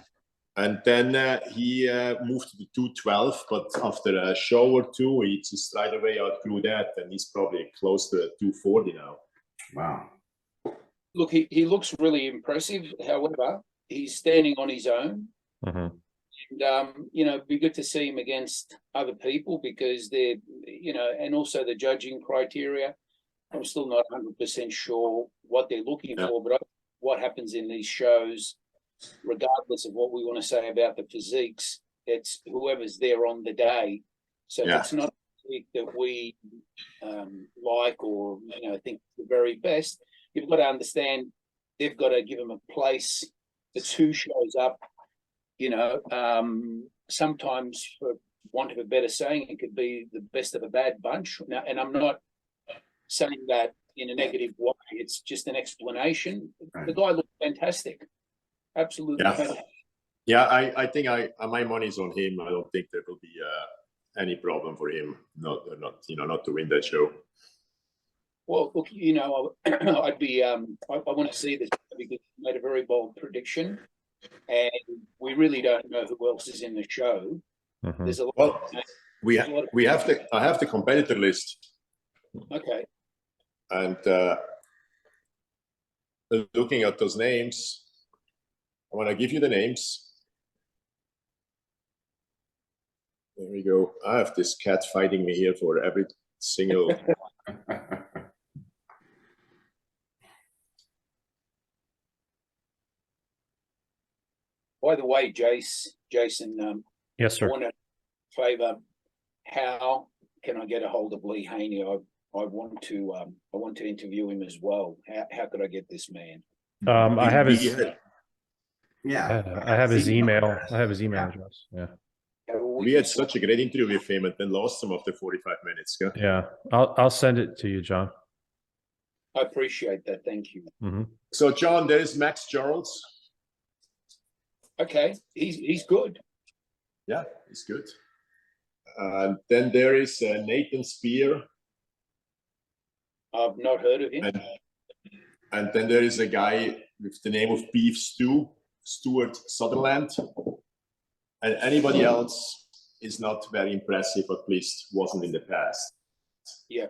And then he moved to the 212, but after a show or two, he just right away outgrew that, and he's probably close to 240 now. Wow. Look, he looks really impressive. However, he's standing on his own. Mm-hmm. And, it'd be good to see him against other people because they're, and also the judging criteria. I'm still not 100% sure what they're looking for, but what happens in these shows, regardless of what we want to say about the physiques, it's whoever's there on the day. So if it's not a physique that we like or, think the very best, you've got to understand they've got to give them a place. It's who shows up. Sometimes, for want of a better saying, it could be the best of a bad bunch. Now, and I'm not saying that in a negative way. It's just an explanation. Right. The guy looked fantastic. Absolutely fantastic. Yeah, I think my money's on him. I don't think there will be any problem for him not to win that show. Well, look, I'd be I want to see this because he made a very bold prediction. And we really don't know who else is in the show. Mm-hmm. There's a lot. Well, I have the competitor list. Okay. And looking at those names, I want to give you the names. There we go. I have this cat fighting me here for every single. By the way, Jason. Yes, sir. I want to favor. How can I get a hold of Lee Haney? I want to interview him as well. How could I get this man? I have his. Yeah, I have his email. I have his email address. Yeah. We had such a great interview with him, and then lost him after 45 minutes. Yeah, I'll send it to you, John. I appreciate that. Thank you. Mm-hmm. So, John, there is Max Charles. Okay, he's good. Yeah, he's good. And then there is Nathan Spear. I've not heard of him. And then there is a guy with the name of Beef Stew, Stuart Sutherland. And anybody else is not very impressive, at least wasn't in the past. Yeah.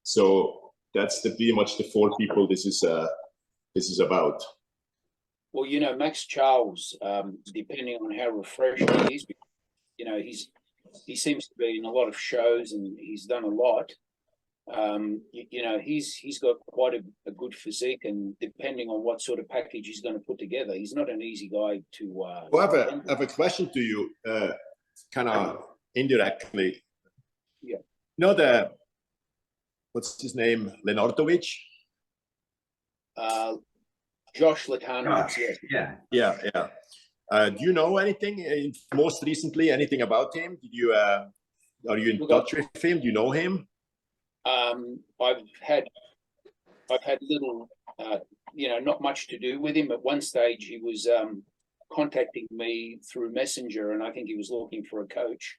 So that's pretty much the 4 people this is about. Well, you know, Max Charles, depending on how refreshed he is, you know, he seems to be in a lot of shows and he's done a lot. You know, he's got quite a good physique, and depending on what sort of package he's going to put together, he's not an easy guy to. Well, I have a question to you, kind of indirectly. Yeah. You know what's his name, Lenartovic? Josh Latanovic, yes. Yeah. Do you know anything most recently? Anything about him? Did you are you in touch with him? Do you know him? I've had little, you know, not much to do with him. At one stage, he was contacting me through Messenger, and I think he was looking for a coach.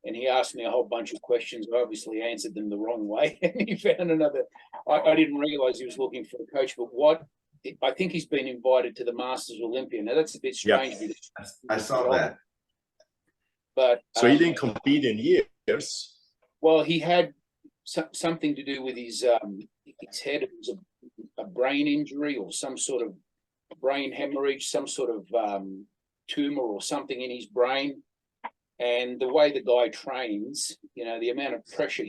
And he asked me a whole bunch of questions. I obviously answered them the wrong way, and he found another. I didn't realize he was looking for a coach, but I think he's been invited to the Masters Olympia. Now that's a bit strange. Yeah, I saw that. But so he didn't compete in years. Well, he had something to do with his head. It was a brain injury or some sort of brain hemorrhage, some sort of tumor or something in his brain. And the way the guy trains, you know, the amount of pressure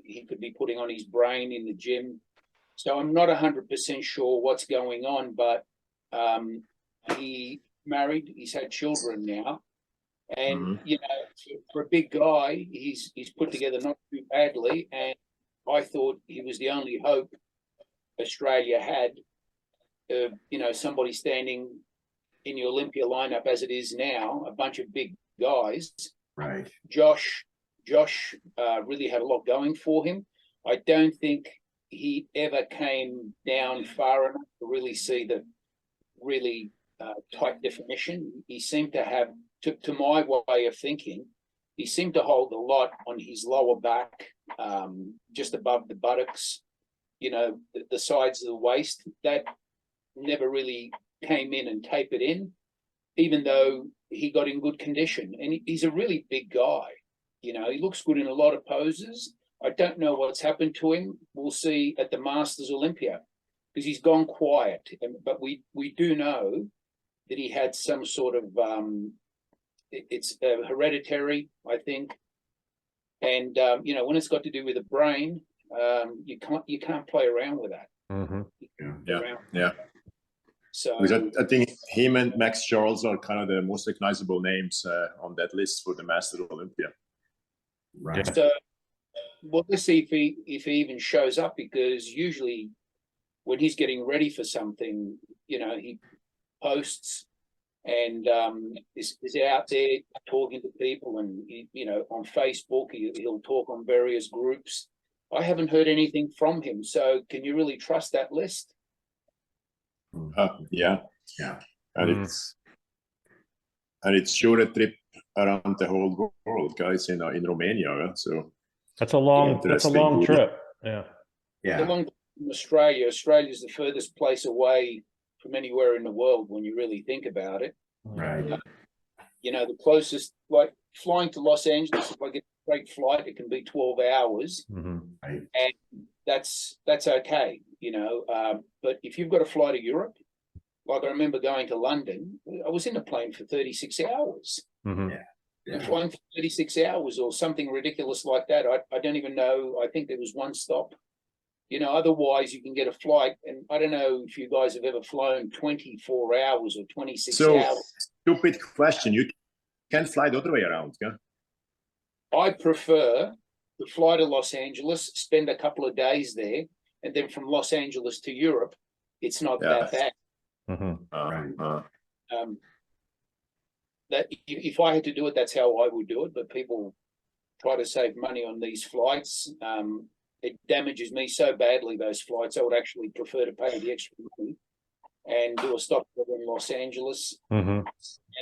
he could be putting on his brain in the gym. So I'm not 100% sure what's going on, but he married, he's had children now. And, you know, for a big guy, he's put together not too badly. And I thought he was the only hope Australia had of, you know, somebody standing in the Olympia lineup as it is now, a bunch of big guys. Right. Josh really had a lot going for him. I don't think he ever came down far enough to really see the really tight definition. He seemed to have, to my way of thinking, he seemed to hold a lot on his lower back, just above the buttocks, you know, the sides of the waist. That never really came in and tapered in, even though he got in good condition. And he's a really big guy. You know, he looks good in a lot of poses. I don't know what's happened to him. We'll see at the Masters Olympia, because he's gone quiet. But we do know that he had some sort of, it's hereditary, I think. And, you know, when it's got to do with the brain, you can't play around with that. Yeah. So because I think him and Max Charles are kind of the most recognizable names on that list for the Master Olympia. Right. So, well, let's see if he even shows up, because usually when he's getting ready for something, you know, he posts and is out there talking to people, and you know, on Facebook he'll talk on various groups. I haven't heard anything from him, so can you really trust that list? Yeah, and it's sure a trip around the whole world, guys, in Romania. So that's a long trip. Yeah. The long from Australia. Australia's the furthest place away from anywhere in the world when you really think about it. Right. You know, the closest, like flying to Los Angeles, if I get a straight flight, it can be 12 hours. Right. And that's okay, you know. But if you've got to fly to Europe, like I remember going to London, I was in a plane for 36 hours. Flying for 36 hours or something ridiculous like that. I don't even know. I think there was one stop. You know, otherwise you can get a flight, and I don't know if you guys have ever flown 24 hours or 26 hours. Stupid question. You can fly the other way around, yeah? I prefer to fly to Los Angeles, spend a couple of days there, and then from Los Angeles to Europe, it's not that bad. That if I had to do it, that's how I would do it. But people try to save money on these flights. It damages me so badly, those flights. I would actually prefer to pay the extra money and do a stopover in Los Angeles. And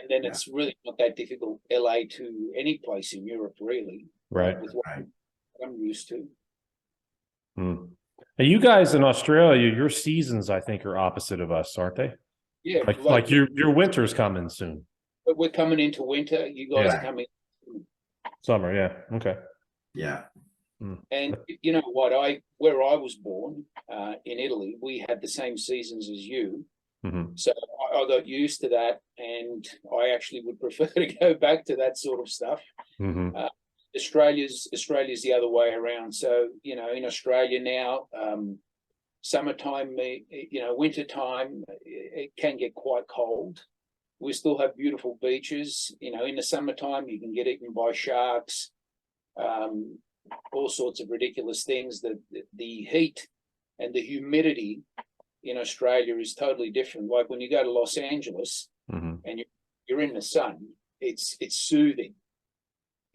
then it's really not that difficult, LA to any place in Europe, really. Right. With what I'm used to. Now, you guys in Australia, your seasons, I think, are opposite of us, aren't they? Yeah. Like your winter's coming soon. But we're coming into winter. You guys are coming. Summer, yeah. Okay. Yeah. And you know what? Where I was born in Italy, we had the same seasons as you. So I got used to that, and I actually would prefer to go back to that sort of stuff. Australia's the other way around. So, you know, in Australia now, summertime, you know, wintertime, it can get quite cold. We still have beautiful beaches. You know, in the summertime, you can get eaten by sharks, all sorts of ridiculous things. The heat and the humidity in Australia is totally different. Like when you go to Los Angeles and you're in the sun, it's soothing.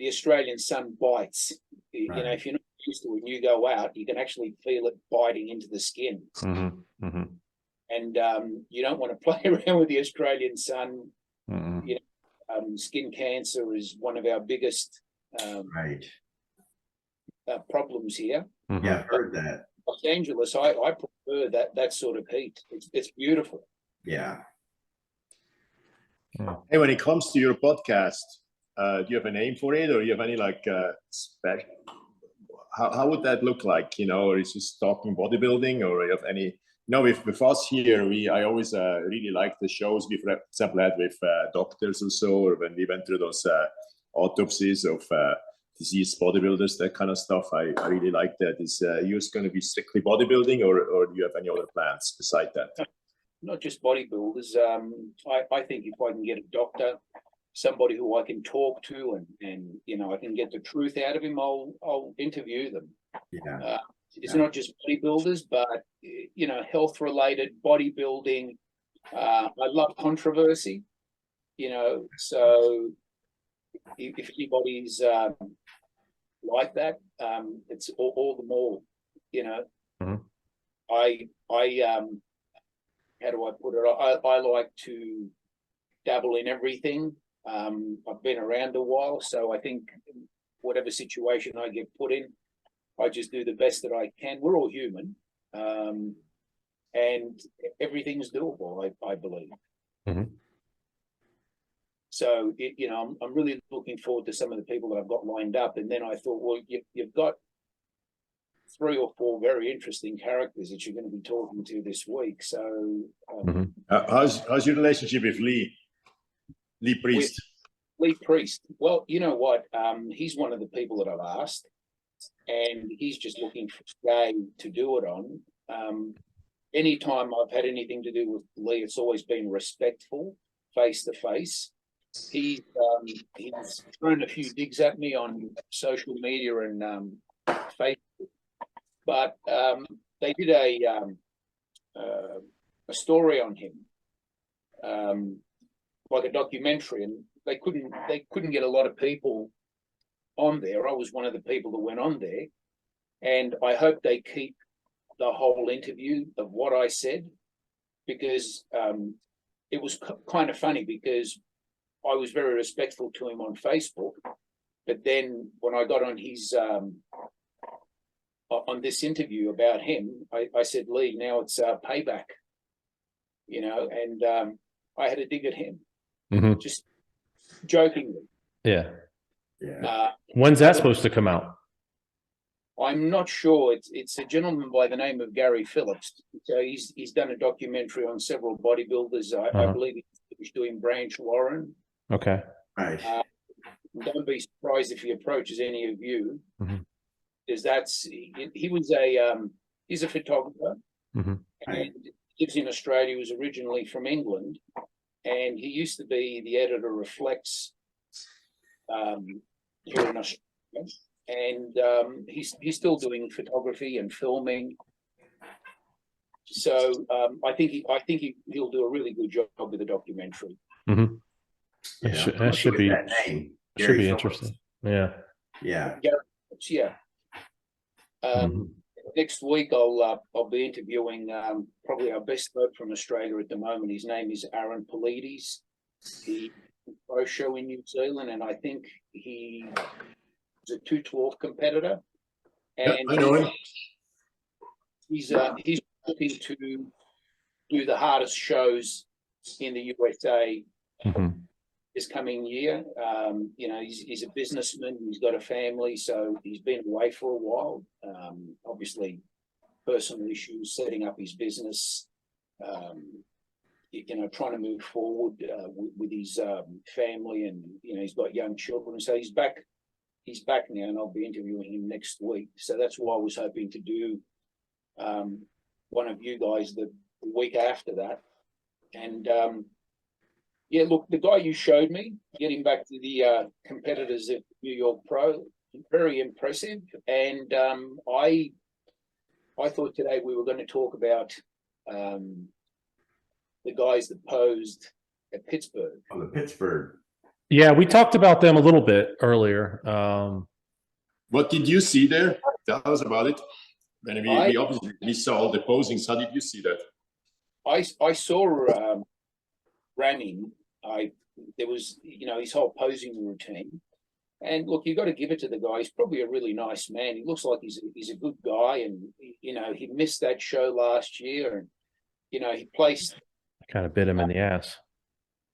The Australian sun bites. You know, if you're not used to it and you go out, you can actually feel it biting into the skin. And you don't want to play around with the Australian sun. You know, skin cancer is one of our biggest problems here. Yeah, I've heard that. Los Angeles, I prefer that sort of heat. It's beautiful. Yeah. Hey, when it comes to your podcast, do you have a name for it, or you have any like spec? How would that look like? You know, or is just talking bodybuilding, or you have any? You know, with us here, I always really like the shows we've, for example, had with doctors or so, or when we went through those autopsies of deceased bodybuilders, that kind of stuff. I really like that. Is yours going to be strictly bodybuilding, or do you have any other plans beside that? Not just bodybuilders. I think if I can get a doctor, somebody who I can talk to, and you know, I can get the truth out of him, I'll interview them. Yeah. It's not just bodybuilders, but you know, health related bodybuilding. I love controversy. You know, so if anybody's like that, it's all the more. You know, I how do I put it? I like to dabble in everything. I've been around a while, so I think whatever situation I get put in, I just do the best that I can. We're all human, and everything's doable, I believe. So, you know, I'm really looking forward to some of the people that I've got lined up. And then I thought, well, you've got 3 or 4 very interesting characters that you're going to be talking to this week. So, how's your relationship with Lee Priest? Lee Priest. Well, you know what? He's one of the people that I've asked, and he's just looking for a day to do it on. Anytime I've had anything to do with Lee, it's always been respectful, face to face. He's thrown a few digs at me on social media and Facebook, but they did a story on him, like a documentary, and they couldn't get a lot of people on there. I was one of the people that went on there, and I hope they keep the whole interview of what I said, because it was kind of funny, because I was very respectful to him on Facebook, but then when I got on his on this interview about him, I said, Lee, now it's payback, you know, and I had a dig at him, just jokingly. Yeah. Yeah. When's that supposed to come out? I'm not sure. It's a gentleman by the name of Gary Phillips. So he's done a documentary on several bodybuilders. I believe he's doing Branch Warren. Okay. Right. Don't be surprised if he approaches any of you, because he's a photographer, and lives in Australia. He was originally from England, and he used to be the editor of Flex here in Australia. And he's still doing photography and filming. So I think he'll do a really good job with the documentary. That should be interesting. Yeah. Next week I'll be interviewing probably our best bloke from Australia at the moment. His name is Aaron Polides. He pro show in New Zealand, and I think he a 212 competitor, and I know him. He's looking to do the hardest shows in the USA this coming year. You know, he's a businessman. He's got a family, so he's been away for a while. Obviously, personal issues, setting up his business. You know, trying to move forward with his family, and you know, he's got young children, so he's back. He's back now, and I'll be interviewing him next week. So that's why I was hoping to do one of you guys the week after that. And yeah, look, the guy you showed me, getting back to the competitors at New York Pro, very impressive. And I thought today we were going to talk about the guys that posed at Pittsburg. On the Pittsburg. Yeah, we talked about them a little bit earlier. What did you see there? Tell us about it. And we obviously saw all the posings. How did you see that? I saw Ramin. There was, you know, his whole posing routine. And look, you got to give it to the guy. He's probably a really nice man. He looks like he's a good guy. And you know, he missed that show last year, and you know, he placed. Kind of bit him in the ass.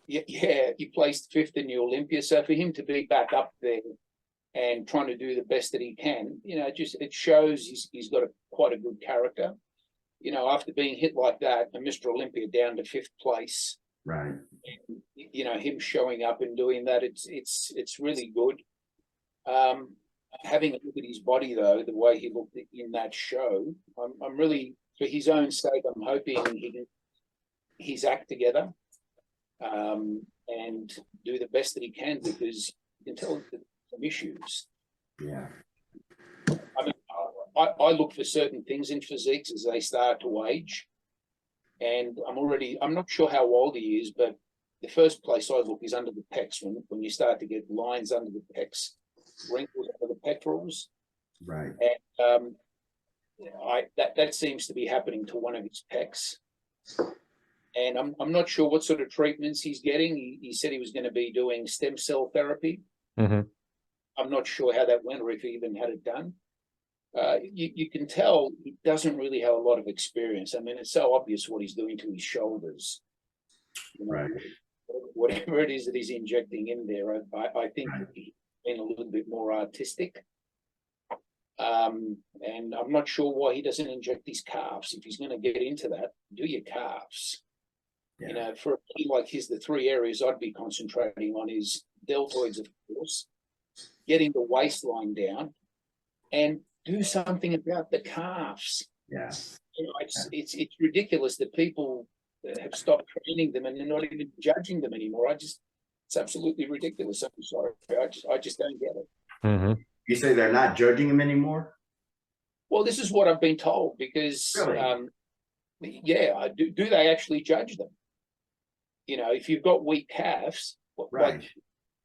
Yeah, he placed 5th in the Olympia. So for him to be back up there and trying to do the best that he can, you know, it shows he's got quite a good character. You know, after being hit like that, and Mr. Olympia down to 5th place. Right. And, you know, him showing up and doing that, it's really good. Having a look at his body though, the way he looked in that show, I'm really, for his own sake, I'm hoping he can his act together and do the best that he can, because you can tell some issues. Yeah. I mean, I look for certain things in physiques as they start to age, and I'm not sure how old he is, but the first place I look is under the pecs, when you start to get lines under the pecs, wrinkles under the pectorals. Right. And that seems to be happening to one of his pecs. And I'm not sure what sort of treatments he's getting. He said he was going to be doing stem cell therapy. Mm-hmm. I'm not sure how that went, or if he even had it done. You can tell he doesn't really have a lot of experience. I mean, it's so obvious what he's doing to his shoulders. You know, Right. Whatever it is that he's injecting in there, I think he's been a little bit more artistic. And I'm not sure why he doesn't inject his calves. If he's going to get into that, do your calves. Yeah. You know, for a kid like his, the 3 areas I'd be concentrating on is deltoids, of course, getting the waistline down, and do something about the calves. Yeah. You know, it's ridiculous that people have stopped training them and they're not even judging them anymore. It's absolutely ridiculous. I'm sorry. I just don't get it. Mm-hmm. You say they're not judging him anymore? Well, this is what I've been told, because Really? yeah, do they actually judge them? You know, if you've got weak calves, Right. like,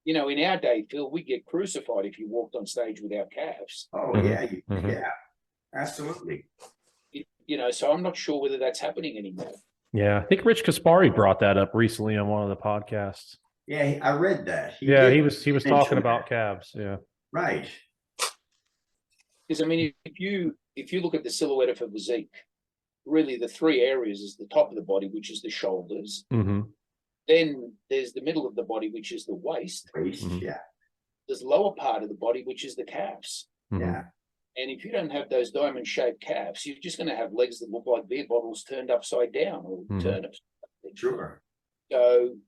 you know, in our day, Phil, we get crucified if you walked on stage without calves. Oh, Mhm. yeah. Mhm. Yeah. Absolutely. You know, so I'm not sure whether that's happening anymore. Yeah, I think Rich Kaspari brought that up recently on one of the podcasts. Yeah, I read that. He did was mention talking about that. calves. Yeah. Right. Because I mean, if you look at the silhouette of a physique, really the 3 areas is the top of the body, which is the shoulders. Mm-hmm. Then there's the middle of the body, which is the waist. Waist. Mhm. Yeah. There's the lower part of the body, which is the calves. Mm-hmm. Yeah. And if you don't have those diamond-shaped calves, you're just going to have legs that look like beer bottles turned upside down, or Mhm. turnips. Sure. So,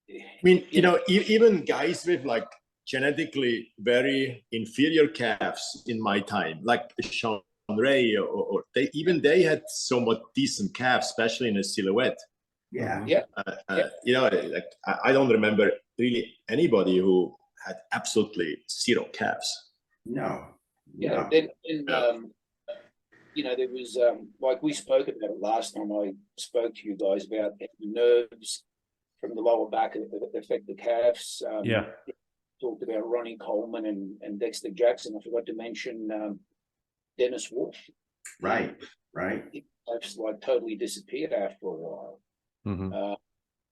I mean, you know, even guys with like genetically very inferior calves in my time, like Sean Ray, or they had somewhat decent calves, especially in a silhouette. Yeah. yeah, You know, like I don't remember really anybody who had absolutely zero calves. No. yeah. No. Then Yeah. you know, there was like we spoke about it last time I spoke to you guys about the nerves from the lower back that affect the calves. Yeah. Talked about Ronnie Coleman and Dexter Jackson. I forgot to mention Dennis Wolf. Right. Right. He just like totally disappeared after a while. Mm-hmm.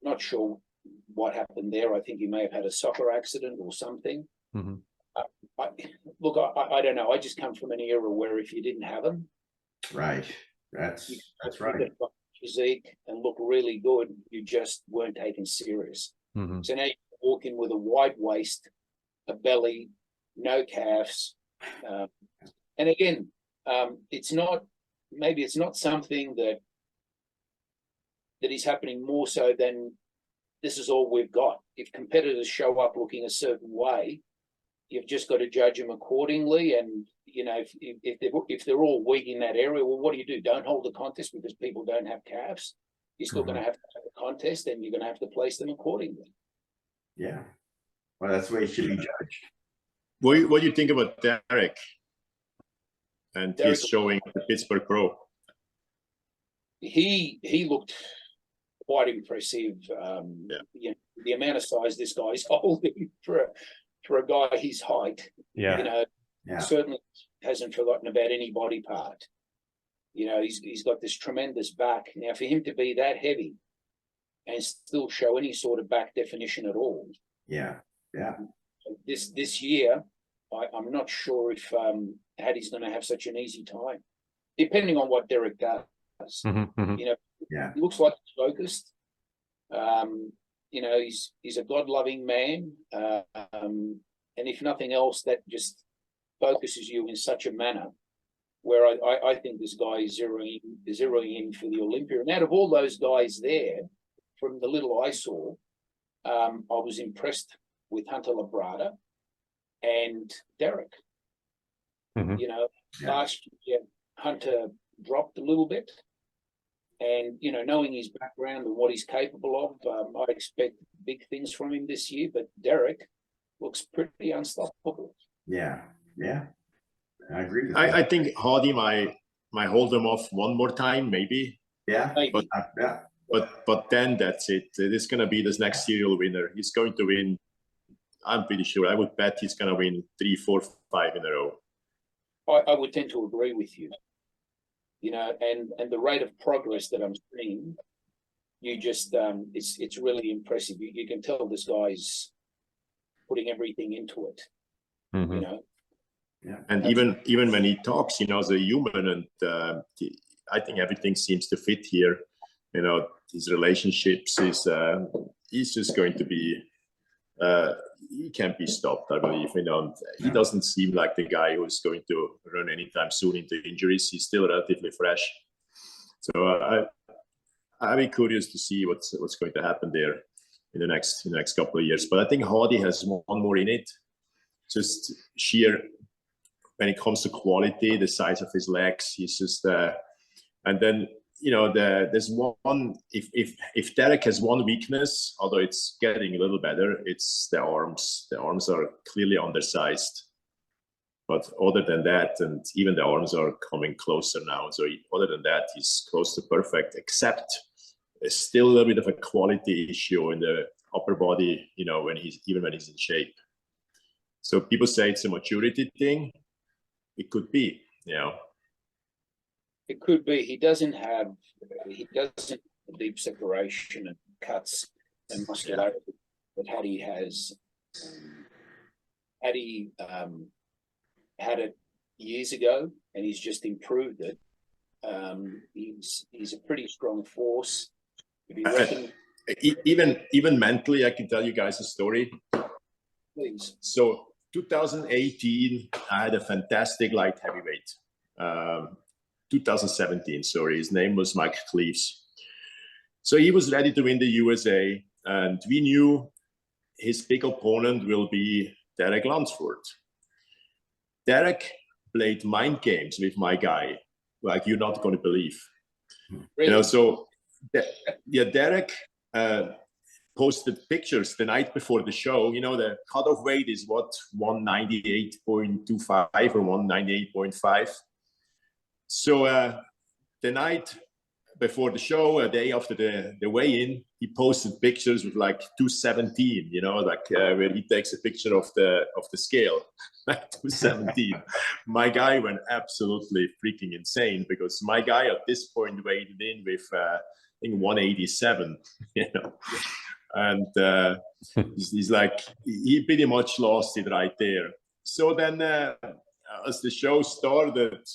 Not sure what happened there. I think he may have had a soccer accident or something. Mm-hmm. I don't know. I just come from an era where if you didn't have them, Right. That's right. physique and look really good, you just weren't taken serious. Mm-hmm. So now walk in with a wide waist, a belly, no calves. And again, it's not something that is happening more so than this is all we've got. If competitors show up looking a certain way, you've just got to judge them accordingly. And if they're all weak in that area, well, what do? Don't hold the contest because people don't have calves. You're still going to have a contest, and you're going to have to place them accordingly. Yeah, well, that's the way it should be judged. What do you think about Derek and his showing at the Pittsburg Pro? He looked quite impressive. The amount of size this guy's holding for a guy his height. Certainly hasn't forgotten about any body part. He's got this tremendous back. Now, for him to be that heavy and still show any sort of back definition at all. Yeah. This year, I'm not sure if Hattie's going to have such an easy time, depending on what Derek does. He looks like he's focused. He's a God-loving man, and if nothing else, that just focuses you in such a manner where I think this guy is zeroing in for the Olympia. And out of all those guys there, from the little I saw, I was impressed with Hunter Labrada and Derek. Last year, Hunter dropped a little bit. And, knowing his background and what he's capable of, I expect big things from him this year. But Derek looks pretty unstoppable. Yeah. I agree with I think Hardy might hold him off one more time, maybe. Yeah. Maybe. But then that's it. It is going to be this next serial winner. He's going to win. I'm pretty sure. I would bet he's going to win 3, 4, 5 in a row. I would tend to agree with you. And the rate of progress that I'm seeing, it's really impressive. You can tell this guy's putting everything into it. Yeah. And even when he talks, as a human, and I think everything seems to fit here. His relationships he's just going to be. He can't be stopped, I believe. He doesn't seem like the guy who's going to run anytime soon into injuries. He's still relatively fresh. So I'll be curious to see what's going to happen there in the next couple of years. But I think Hardy has one more in it. Just sheer when it comes to quality, the size of his legs. He's just and then. There's one. If Derek has one weakness, although it's getting a little better, it's the arms. The arms are clearly undersized. But other than that, and even the arms are coming closer now. So other than that, he's close to perfect. Except there's still a little bit of a quality issue in the upper body. When he's in shape. So people say it's a maturity thing. It could be. It could be. He doesn't have deep separation and cuts and muscularity that Hattie has. Hattie had it years ago, and he's just improved it. He's a pretty strong force. Even mentally, I can tell you guys a story. Please. So 2018, I had a fantastic light heavyweight. 2017, sorry, his name was Mike Cleaves. So he was ready to win the USA, and we knew his big opponent will be Derek Lunsford. Derek played mind games with my guy, like you're not going to believe. Really? So Derek posted pictures the night before the show. The cutoff weight is what, 198.25 or 198.5. So the night before the show, a day after the weigh-in, he posted pictures with like 217, where he takes a picture of the scale, like 217. My guy went absolutely freaking insane because my guy at this point weighed in with I think 187, and he's like, he pretty much lost it right there. So then as the show started,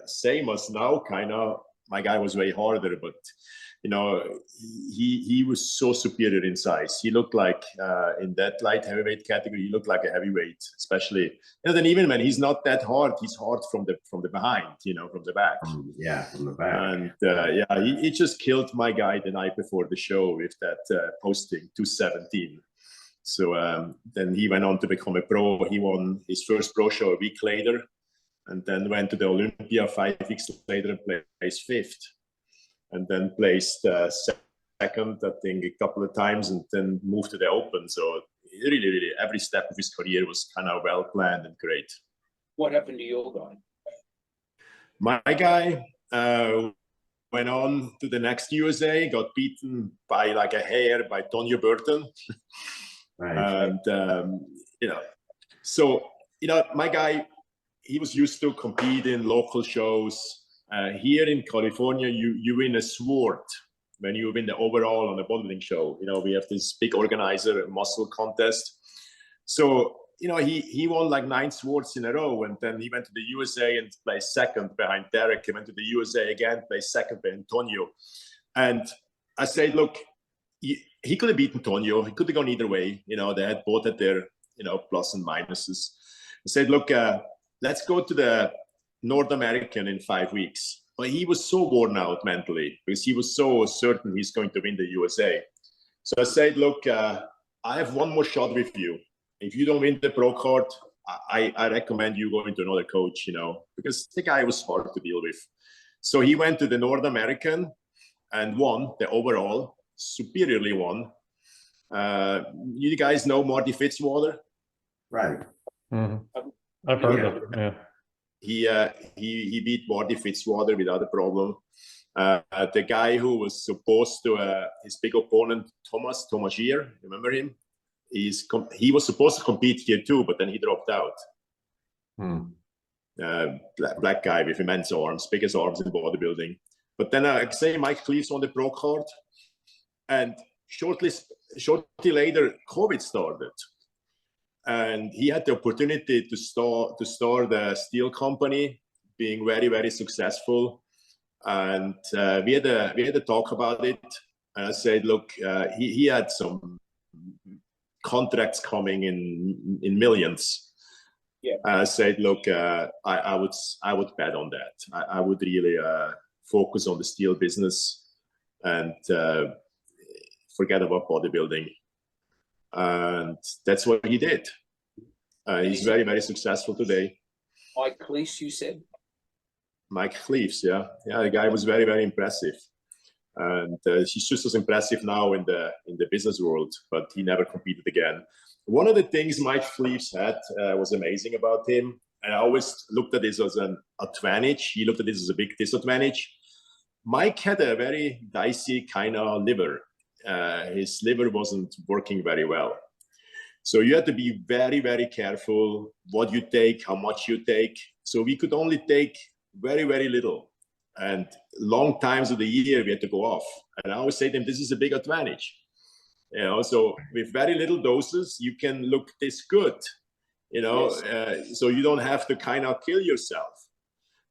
same as now, kind of, my guy was way harder, but you know, he was so superior in size. He looked like in that light heavyweight category, he looked like a heavyweight, especially. You know, then even when he's not that hard, he's hard from the behind, you know, from the back. Yeah, from the back. And yeah, he just killed my guy the night before the show with that posting 217. So then he went on to become a pro. He won his first pro show a week later, and then went to the Olympia 5 weeks later and placed fifth, and then placed second, I think, a couple of times, and then moved to the Open. So really, every step of his career was kind of well planned and great. What happened to your guy? My guy went on to the next USA, got beaten by like a hair by Tonio Burton. Right. And, you know, so, you know, my guy, he was used to compete in local shows. Here in California, you win a sword when you win the overall on a bodybuilding show. You know, we have this big organizer muscle contest. So, you know, he won like 9 swords in a row, and then he went to the USA and placed second behind Derek. He went to the USA again, placed second behind Tonio. And I said, look, he could have beaten Tonio. He could have gone either way. You know, they had both at their, you know, plus and minuses. I said, look, let's go to the North American in 5 weeks. But he was so worn out mentally because he was so certain he's going to win the USA. So I said, look, I have one more shot with you. If you don't win the pro card, I recommend you going to another coach, you know, because the guy was hard to deal with. So he went to the North American and won the overall, superiorly won. You guys know Marty Fitzwater? Right. Mm-hmm. I've heard of it, yeah. He beat Marty Fitzwater without a problem. The guy who was supposed to, his big opponent, Thomas Gier, remember him? He was supposed to compete here too, but then he dropped out. Black guy with immense arms, biggest arms in bodybuilding. But then I say Mike Cleaves on the pro card, and shortly later, COVID started. And he had the opportunity to start a steel company, being very, very successful. And we had a talk about it. And I said, look, he had some contracts coming in millions. Yeah. I said, look, I would bet on that. I would really focus on the steel business and forget about bodybuilding. And that's what he did. He's very, very successful today. Mike Cleaves, you said? Mike Cleaves, yeah. The guy was very, very impressive. And he's just as impressive now in the business world, but he never competed again. One of the things Mike Cleaves had was amazing about him, and I always looked at this as an advantage. He looked at this as a big disadvantage. Mike had a very dicey kind of liver. His liver wasn't working very well. So you had to be very, very careful what you take, how much you take. So we could only take very, very little. And long times of the year, we had to go off. And I always say to them, this is a big advantage. You know, so with very little doses, you can look this good, you know, yes. So you don't have to kind of kill yourself.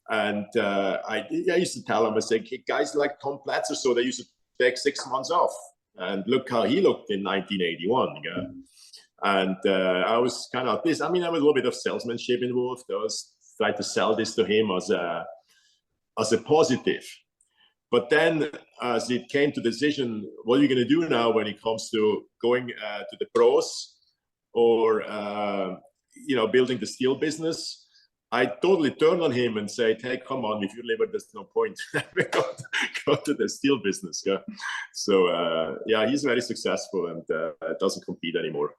And I used to tell them, I said, guys like Tom Platzer, so they used to take 6 months off. And look how he looked in 1981. Yeah? And I was kind of this. I mean, there was a little bit of salesmanship involved. I was trying to sell this to him as a positive. But then as it came to the decision, what are you going to do now when it comes to going to the pros or, you know, building the steel business? I totally turned on him and said, hey, come on, with your liver, there's no point. go to the steel business. Yeah. So, yeah, he's very successful and doesn't compete anymore.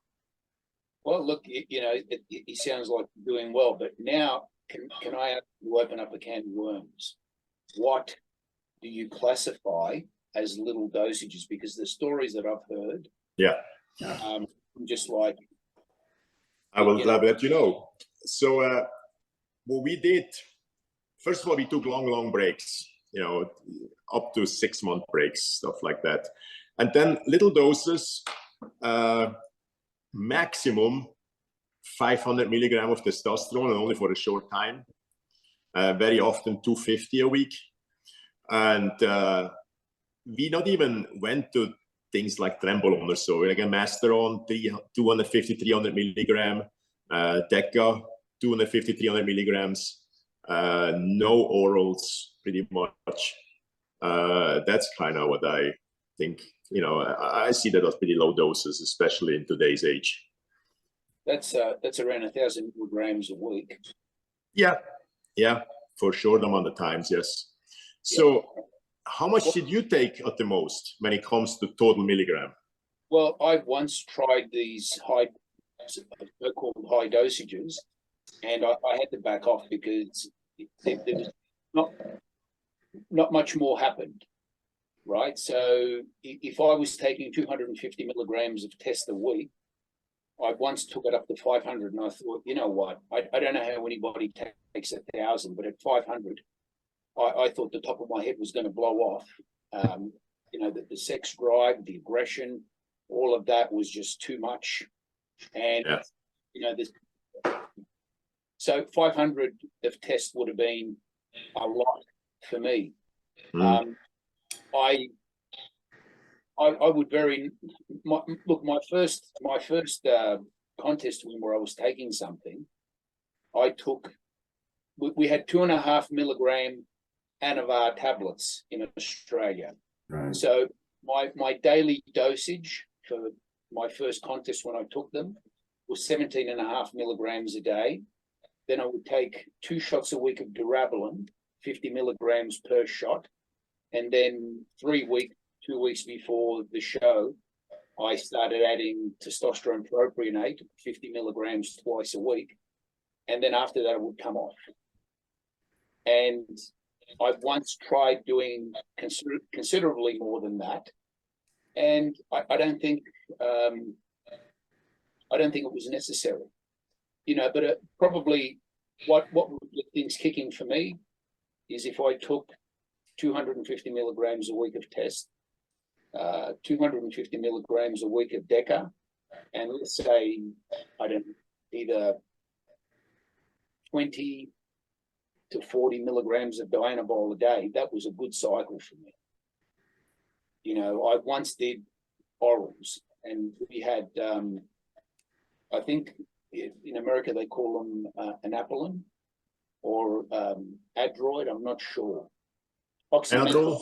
Well, look, you know, he sounds like doing well, but now can I have you open up a can of worms? What do you classify as little dosages? Because the stories that I've heard, just like I will let you know. So what we did, first of all, we took long breaks, you know, up to 6 month breaks, stuff like that, and then little doses, maximum 500 milligram of testosterone, and only for a short time. Very often 250 a week. And we not even went to things like Trembolone or so, like a Master on 250, 300 milligram, Deca, 250, 300 milligrams, no orals, pretty much. That's kind of what I think, you know, I see that as pretty low doses, especially in today's age. That's around 1,000 milligrams a week. Yeah, yeah, for short amount of times, yes. So how much did you take at the most when it comes to total milligram? Well, I once tried these so-called high dosages, and I had to back off because there was not much more happened, right? So if I was taking 250 milligrams of test a week, I once took it up to 500, and I thought, you know what? I don't know how anybody takes 1,000, but at 500, I thought the top of my head was going to blow off. You know, the sex drive, the aggression, all of that was just too much. And, you know, so 500 of tests would have been a lot for me. I would my first contest win where I was taking something, we had 2.5 milligram Anavar tablets in Australia. Right. So my daily dosage for my first contest when I took them was 17.5 milligrams a day. Then I would take 2 shots a week of Durabolin, 50 milligrams per shot. And then 2 weeks before the show, I started adding testosterone propionate, 50 milligrams twice a week. And then after that, it would come off. And I once tried doing considerably more than that. And I don't think it was necessary, you know, but probably what would get things kicking for me is if I took 250 milligrams a week of test, 250 milligrams a week of Deca, and let's say, I don't know, either 20 to 40 milligrams of Dianabol a day. That was a good cycle for me. You know, I once did orals, and we had, I think in America they call them Anapolon or Adroid, I'm not sure. Anadrol?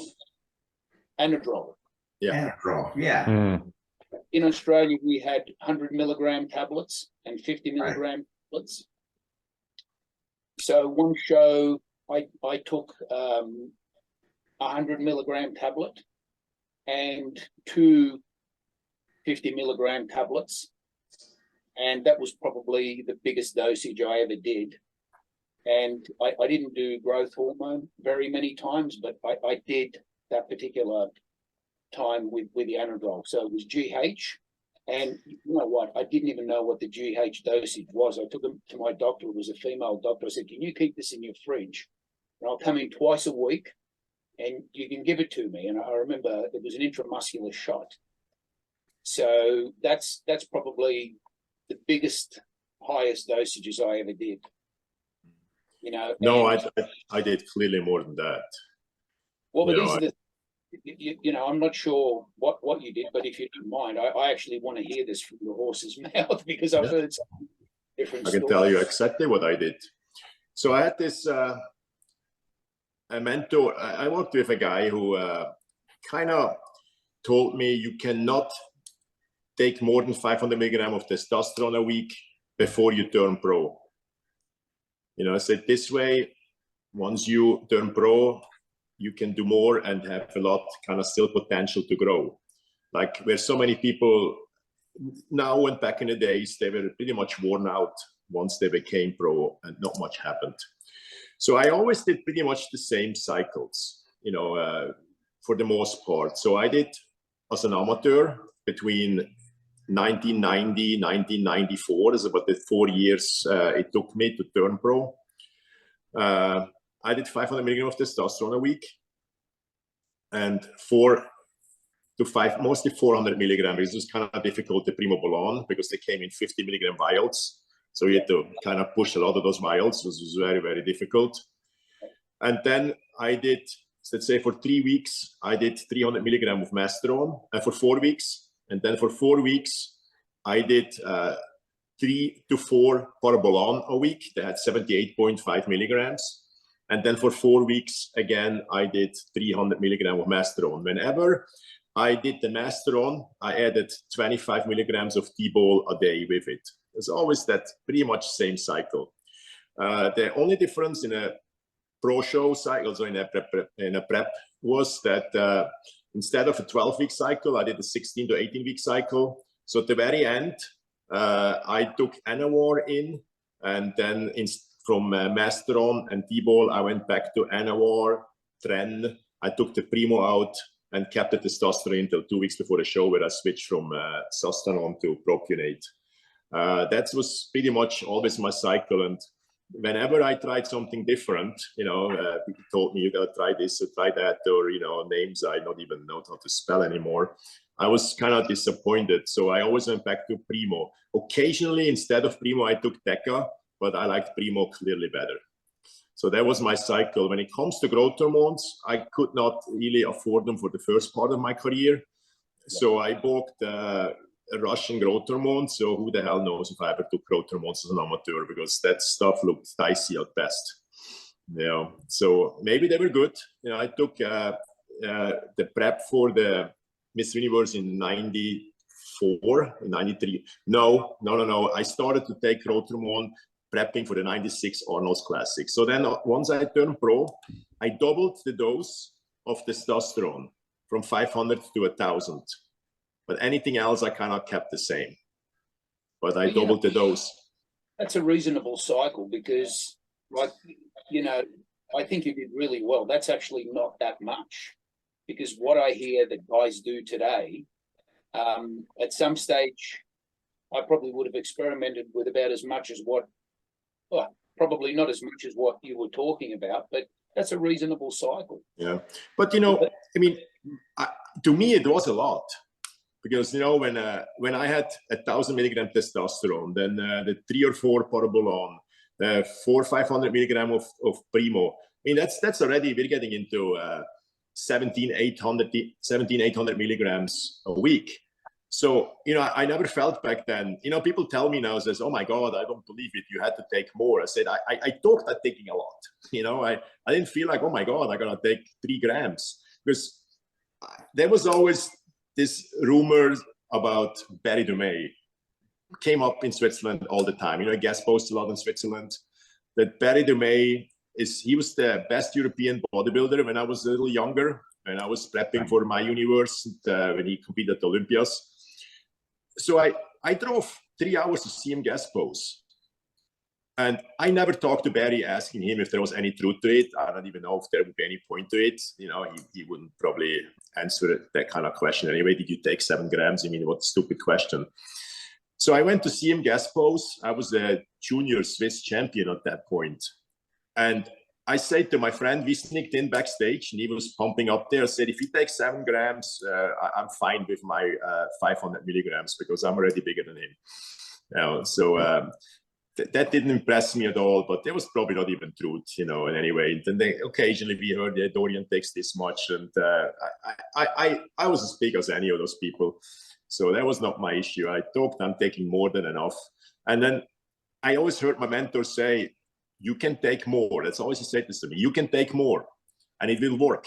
Anadrol. Yeah. Anadrol, yeah. In Australia, we had 100 milligram tablets and 50 milligram tablets. So one show, I took 100 milligram tablet and 2 50 milligram tablets. And that was probably the biggest dosage I ever did. And I didn't do growth hormone very many times, but I did that particular time with the Anadrol. So it was GH. And you know what? I didn't even know what the GH dosage was. I took him to my doctor. It was a female doctor. I said, can you keep this in your fridge? And I'll come in twice a week and you can give it to me. And I remember it was an intramuscular shot. So that's probably the biggest, highest dosages I ever did. You know. No, I did clearly more than that. Well, but these are the, you know, I'm not sure what you did, but if you don't mind, I actually want to hear this from the horse's mouth because I've heard some different I can tell you exactly what I did. So I had this a mentor. I worked with a guy who kind of told me you cannot take more than 500 milligrams of testosterone a week before you turn pro. You know, I said this way, once you turn pro, you can do more and have a lot kind of still potential to grow. Like where so many people now and back in the days, they were pretty much worn out once they became pro and not much happened. So I always did pretty much the same cycles, you know, for the most part. So I did as an amateur between 1990, 1994 is about the 4 years it took me to turn pro. I did 500 milligrams of testosterone a week and 4 to 5, mostly 400 milligrams. It was kind of difficult, the Primobolan, because they came in 50 milligram vials. So you had to kind of push a lot of those vials. This was very, very difficult. And then I did let's say for 3 weeks, I did 300 milligram of Masteron for 4 weeks. And then for 4 weeks, I did 3 to 4 Parabolon a week. They had 78.5 milligrams. And then for 4 weeks, again, I did 300 milligram of Masteron. Whenever I did the Masteron, I added 25 milligrams of T-ball a day with it. It's always that pretty much same cycle. The only difference in a pro show cycle, so in a prep, was that instead of a 12-week cycle, I did a 16 to 18-week cycle. So at the very end, I took Anawar in, and then from Masteron and T-ball, I went back to Anawar, Tren. I took the Primo out and kept the testosterone until 2 weeks before the show, where I switched from Sustanon to Propionate. That was pretty much always my cycle. And whenever I tried something different, people told me, you gotta try this or try that, or, names I don't even know how to spell anymore. I was kind of disappointed. So I always went back to Primo. Occasionally, instead of Primo, I took Deca, but I liked Primo clearly better. So that was my cycle. When it comes to growth hormones, I could not really afford them for the first part of my career. So I bought a Russian growth hormone. So who the hell knows if I ever took growth hormones as an amateur, because that stuff looked dicey at best. So maybe they were good. I took the prep for the Miss Universe in 94, in 93. No. I started to take growth hormone prepping for the 96 Arnold's Classic. So then once I turned pro, I doubled the dose of testosterone from 500 to 1,000. But anything else, I kind of kept the same. But I doubled the dose. That's a reasonable cycle because, I think you did really well. That's actually not that much. Because what I hear that guys do today, at some stage, I probably would have experimented with about as much as probably not as much as what you were talking about, but that's a reasonable cycle. Yeah. But, to me, it was a lot. Because, when I had 1,000 milligram testosterone, then the 3 or 4 Parabolon, 500 milligram of Primo, that's already, we're getting into 1,800 milligrams a week. So, I never felt back then, people tell me now, says, oh my God, I don't believe it. You had to take more. I said, I thought that taking a lot, I didn't feel like, oh my God, I got to take 3 grams. Because there was always this rumor about Barry Dumay came up in Switzerland all the time. I guest posts a lot in Switzerland. That Barry Dumay he was the best European bodybuilder when I was a little younger, and I was prepping for my universe when he competed at Olympias. So I drove 3 hours to see him guest post. And I never talked to Barry asking him if there was any truth to it. I don't even know if there would be any point to it. He wouldn't probably answer that kind of question anyway. Did you take 7 grams? What a stupid question. So I went to see him guest post. I was a junior Swiss champion at that point. And I said to my friend, we sneaked in backstage and he was pumping up there. I said, if he takes 7 grams, I'm fine with my 500 milligrams because I'm already bigger than him. That didn't impress me at all, but there was probably not even truth, in any way. Then occasionally we heard that Dorian takes this much, and I was as big as any of those people. So that was not my issue. I thought I'm taking more than enough. And then I always heard my mentor say, you can take more. That's always he said this to me. You can take more and it will work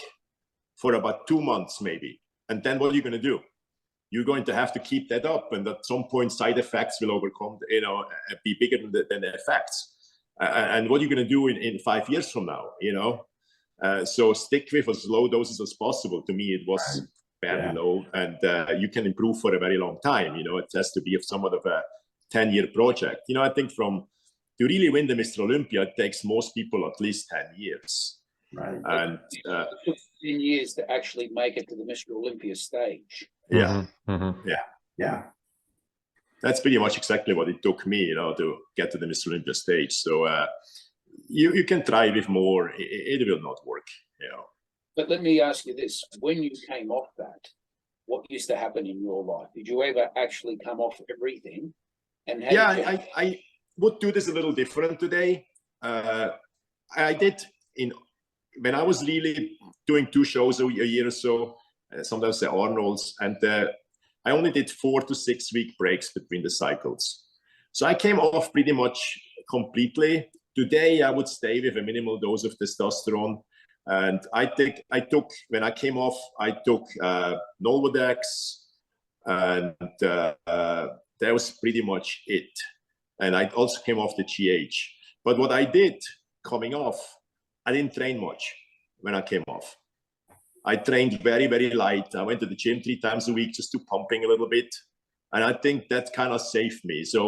for about 2 months maybe. And then what are you going to do? You're going to have to keep that up, and at some point side effects will overcome, be bigger than the effects. And what are you going to do in 5 years from now, So stick with as low doses as possible. To me, it was fairly low, and you can improve for a very long time. It has to be somewhat of a 10-year project. I think to really win the Mr. Olympia, it takes most people at least 10 years. Right. And it took 10 years to actually make it to the Mr. Olympia stage. Yeah. Mm-hmm. Yeah. That's pretty much exactly what it took me, to get to the Mr. Olympia stage. So you can try with more. It will not work, But let me ask you this. When you came off that, what used to happen in your life? Did you ever actually come off everything? And I would do this a little different today. I did when I was really doing 2 shows a year or so, sometimes the Arnold's, and I only did 4 to 6 week breaks between the cycles. So I came off pretty much completely. Today, I would stay with a minimal dose of testosterone. And when I came off, I took Nolvadex, and that was pretty much it. And I also came off the GH. But what I did coming off, I didn't train much when I came off. I trained very, very light. I went to the gym 3 times a week just to pumping a little bit. And I think that kind of saved me. So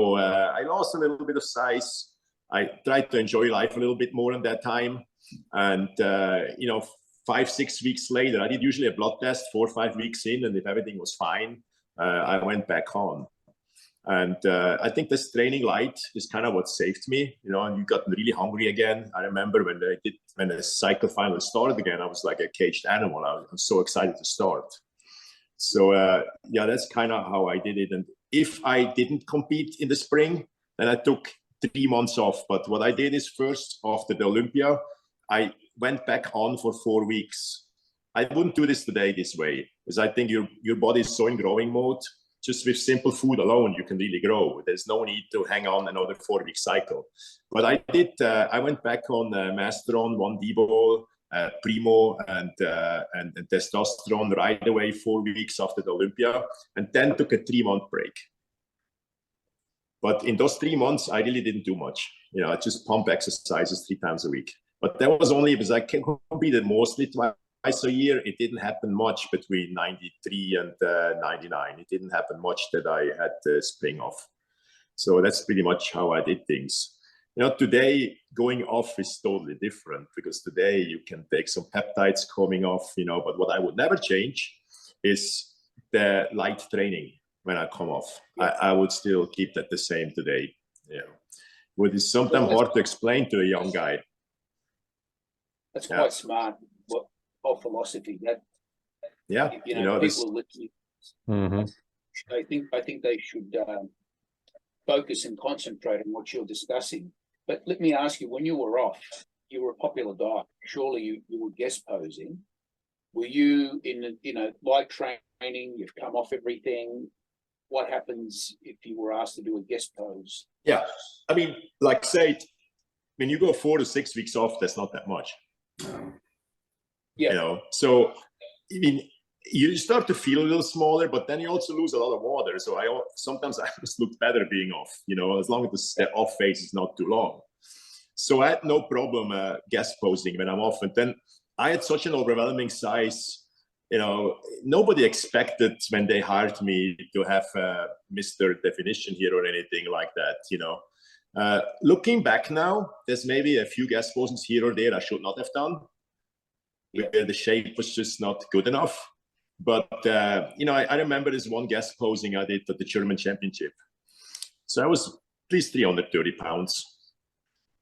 I lost a little bit of size. I tried to enjoy life a little bit more in that time. And, 5, 6 weeks later, I did usually a blood test 4 or 5 weeks in. And if everything was fine, I went back on. And I think this training light is kind of what saved me, and you got really hungry again. I remember when the cycle finally started again, I was like a caged animal. I was so excited to start. So that's kind of how I did it. And if I didn't compete in the spring, then I took 3 months off. But what I did is first, after the Olympia, I went back on for 4 weeks. I wouldn't do this today this way, because I think your body is so in growing mode. Just with simple food alone, you can really grow. There's no need to hang on another 4-week cycle. But I did. I went back on Masteron, 1D ball, Primo, and testosterone right away 4 weeks after the Olympia, and then took a 3-month break. But in those 3 months, I really didn't do much. I just pump exercises 3 times a week. But that was only because I competed mostly twice a year. It didn't happen much between 93 and 99. It didn't happen much that I had the spring off. So that's pretty much how I did things. Today going off is totally different, because today you can take some peptides coming off, but what I would never change is the light training when I come off. I would still keep that the same today. But it's sometimes hard to explain to a young guy. That's quite smart. Of philosophy that people listening. Mm-hmm. I think they should focus and concentrate on what you're discussing. But let me ask you, when you were off, you were a popular diet. Surely you were guest posing. Were you in light training? You've come off everything. What happens if you were asked to do a guest pose? Yeah, I mean, like say, when you go 4 to 6 weeks off, that's not that much. Yeah. So I mean, you start to feel a little smaller, but then you also lose a lot of water. So sometimes I just look better being off, as long as the off phase is not too long. So I had no problem guest posing when I'm off. And then I had such an overwhelming size. Nobody expected when they hired me to have Mr. Definition here or anything like that. Looking back now, there's maybe a few guest posings here or there I should not have done, where the shape was just not good enough. But, I remember this one guest posing I did at the German Championship. So I was at least 330 pounds.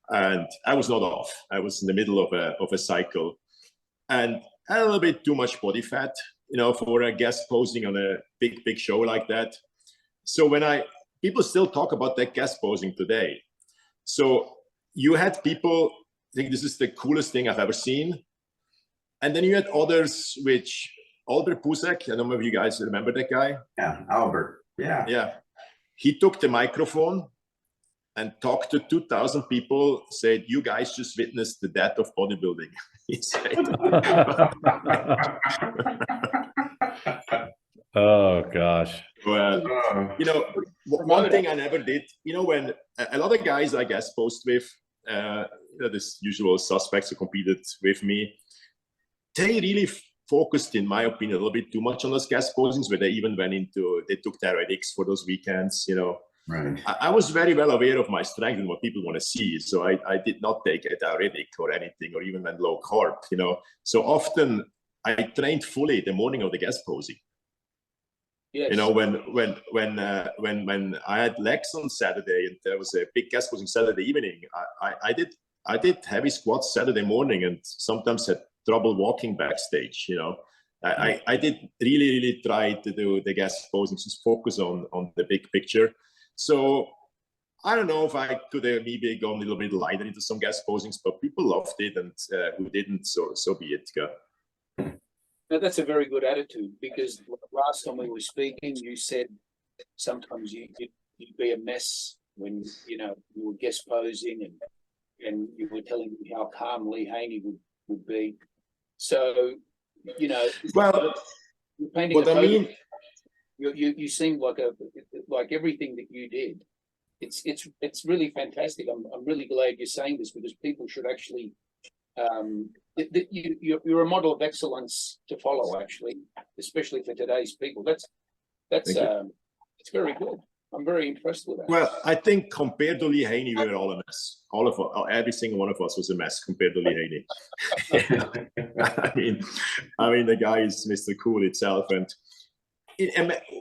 And I was not off. I was in the middle of a cycle. And I had a little bit too much body fat, for a guest posing on a big show like that. So people still talk about that guest posing today. So you had people think this is the coolest thing I've ever seen. And then you had others, which Albert Pusek, I don't know if you guys remember that guy. Yeah, Albert. Yeah. Yeah. He took the microphone and talked to 2,000 people, said, "You guys just witnessed the death of bodybuilding." He said. Oh, gosh. One thing I never did, when a lot of guys I guest post with, this usual suspects who competed with me, they really focused, in my opinion, a little bit too much on those guest postings, where they took diuretics for those weekends, Right. I was very well aware of my strength and what people want to see. So I did not take a diuretic or anything, or even went low carb, So often I trained fully the morning of the guest posing. Yes. When I had legs on Saturday and there was a big guest posing Saturday evening, I did heavy squats Saturday morning and sometimes had trouble walking backstage, I did really try to do the guest posing, just focus on the big picture. So I don't know if I could have maybe gone a little bit lighter into some guest posings, but people loved it, and who didn't, so be it. Now, that's a very good attitude, because last time we were speaking, you said sometimes you'd be a mess when, you know, you were guest posing, and you were telling me how calm Lee Haney would be. So, you know, Well, you're painting what a I photo. mean, You seem like everything that you did. It's really fantastic. I'm really glad you're saying this, because people should actually you're a model of excellence to follow, actually, especially for today's people. That's it's very good. I'm very impressed with that. well, I think compared to Lee Haney, we were all a mess. All of us, every single one of us was a mess compared to Lee Haney. I mean, the guy is Mr. Cool itself, and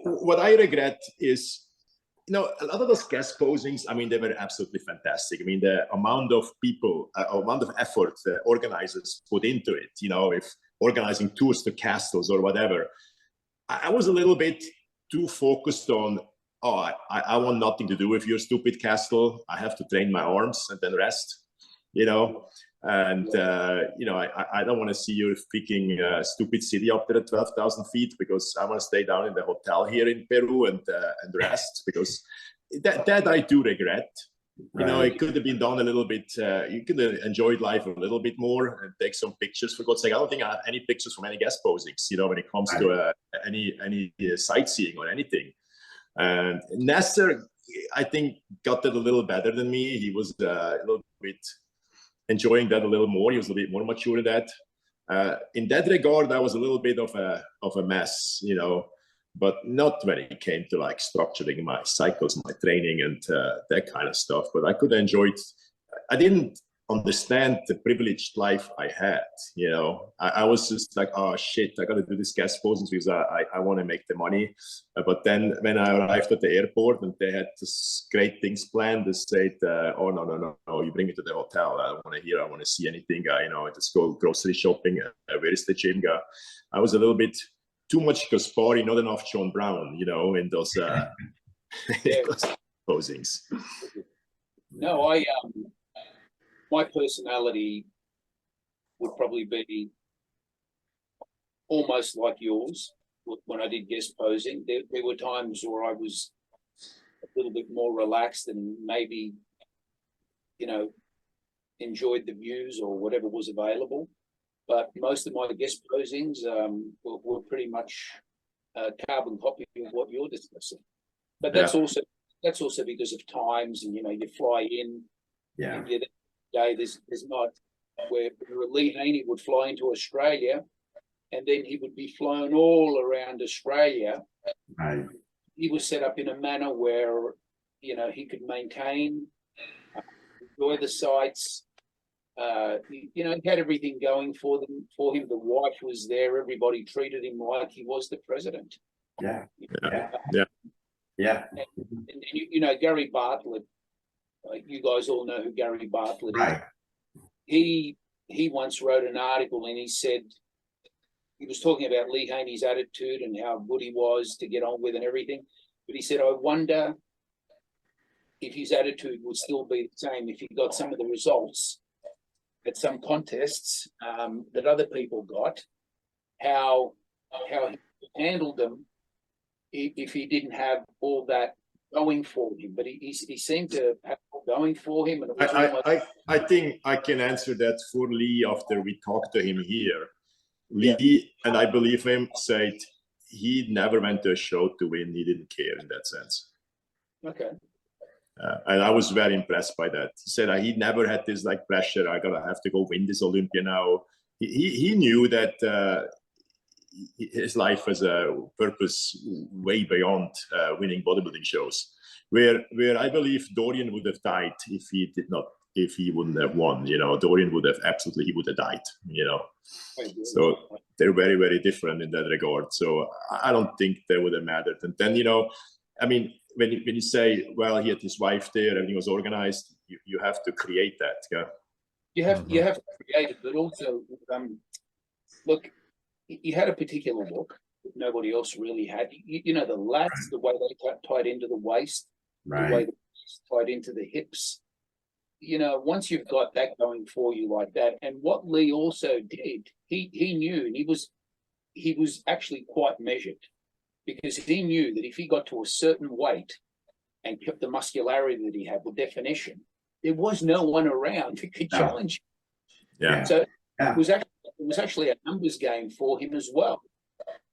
what I regret is, you know, a lot of those guest posings, I mean, they were absolutely fantastic. I mean, the amount of people, amount of effort the organizers put into it, you know, if organizing tours to castles or whatever, I was a little bit too focused on, oh, I want nothing to do with your stupid castle. I have to train my arms and then rest, you know. And, you know, I don't want to see your freaking stupid city up there at 12,000 feet, because I want to stay down in the hotel here in Peru and rest, because that I do regret. You know, it could have been done a little bit. You could have enjoyed life a little bit more and take some pictures. For God's sake, I don't think I have any pictures from any guest posings, you know, when it comes to any sightseeing or anything. And Nasser, I think, got that a little better than me. He was a little bit enjoying that a little more. He was a little bit more mature in that. In that regard, I was a little bit of a mess, you know, but not when it came to like structuring my cycles, my training, and that kind of stuff. But I could enjoy it. I didn't understand the privileged life I had, you know. I was just like, oh shit, I got to do this guest posings because I want to make the money. But then when I arrived at the airport and they had this great things planned, they said, oh no, you bring me to the hotel. I don't want to hear, I want to see anything. You know, just go grocery shopping. Where is the gym? I was a little bit too much Gaspari, not enough John Brown, you know, in those, those posings. No, my personality would probably be almost like yours when I did guest posing. There were times where I was a little bit more relaxed and maybe, you know, enjoyed the views or whatever was available. But most of my guest posings were pretty much a carbon copy of what you're discussing. But that's also because of times, and, you know, you fly in. Yeah. Day there's not where Lee Haney would fly into Australia, and then he would be flown all around Australia. Right. He was set up in a manner where, you know, he could maintain, enjoy the sights. You know, he had everything going for him. The wife was there. Everybody treated him like he was the president. Yeah. And you know, Gary Bartlett. You guys all know who Gary Bartlett is. Right. He once wrote an article, and he said, he was talking about Lee Haney's attitude and how good he was to get on with and everything. But he said, I wonder if his attitude would still be the same if he got some of the results at some contests that other people got, how he handled them if he didn't have all that going for him. But he seemed to have going for him. And it was I think I can answer that for Lee after we talked to him here. Lee, and I believe him, said he never went to a show to win. He didn't care in that sense. Okay. And I was very impressed by that. He said he never had this like pressure. I gotta have to go win this Olympia now. He knew that his life has a purpose way beyond winning bodybuilding shows. Where I believe Dorian would have died if he wouldn't have won. You know, Dorian would have he would have died. You know, so they're very, very different in that regard. So I don't think that would have mattered. And then, you know, I mean, when you say, well, he had his wife there, everything was organized, you have to create that. Yeah. You have to create it, but also look, you had a particular look that nobody else really had. You know, the lats, the way they tied into the waist, Right. the way the waist tied into the hips. You know, once you've got that going for you like that, and what Lee also did, he knew, and he was he was actually quite measured, because he knew that if he got to a certain weight and kept the muscularity that he had, the definition, there was no one around who could challenge him. Yeah. So it was actually a numbers game for him as well.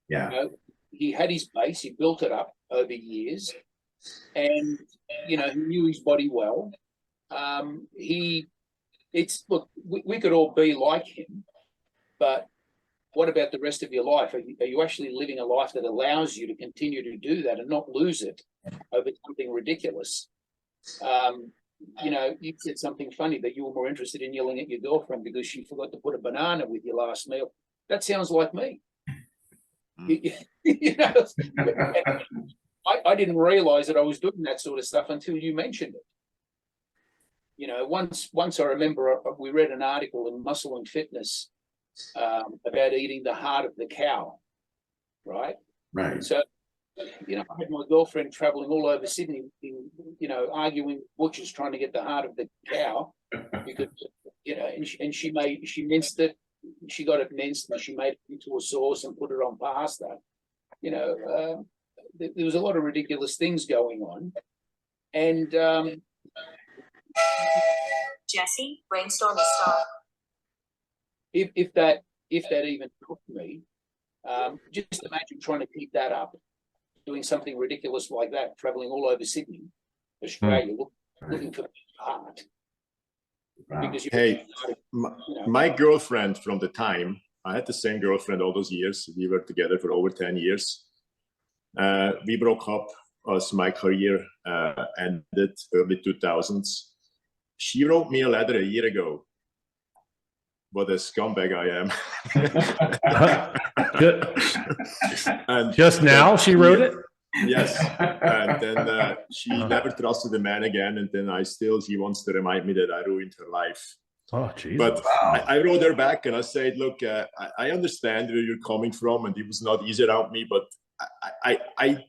Yeah. You know, he had his base, he built it up over years, and he knew his body well. Look, we could all be like him, but what about the rest of your life? Are you actually living a life that allows you to continue to do that and not lose it over something ridiculous? You said something funny, that you were more interested in yelling at your girlfriend because she forgot to put a banana with your last meal. That sounds like me. I didn't realize that I was doing that sort of stuff until you mentioned it. Once I remember we read an article in Muscle and Fitness about eating the heart of the cow, right? Right. So, I had my girlfriend traveling all over Sydney, arguing with butchers trying to get the heart of the cow, because, and she minced it. She got it minced and she made it into a sauce and put it on pasta. There was a lot of ridiculous things going on, and Jesse, brainstorm is stop. if that even took me, just imagine trying to keep that up, doing something ridiculous like that, traveling all over Sydney, Australia, looking for the heart. Wow. Because my girlfriend from the time, I had the same girlfriend all those years. We were together for over 10 years. We broke up as my career ended early 2000s. She wrote me a letter a year ago. What a scumbag I am. And just now she wrote it? Yes. And then she never trusted a man again. And then she wants to remind me that I ruined her life. Oh, Jesus. But I wrote her back and I said, look, I understand where you're coming from, and it was not easy around me, but I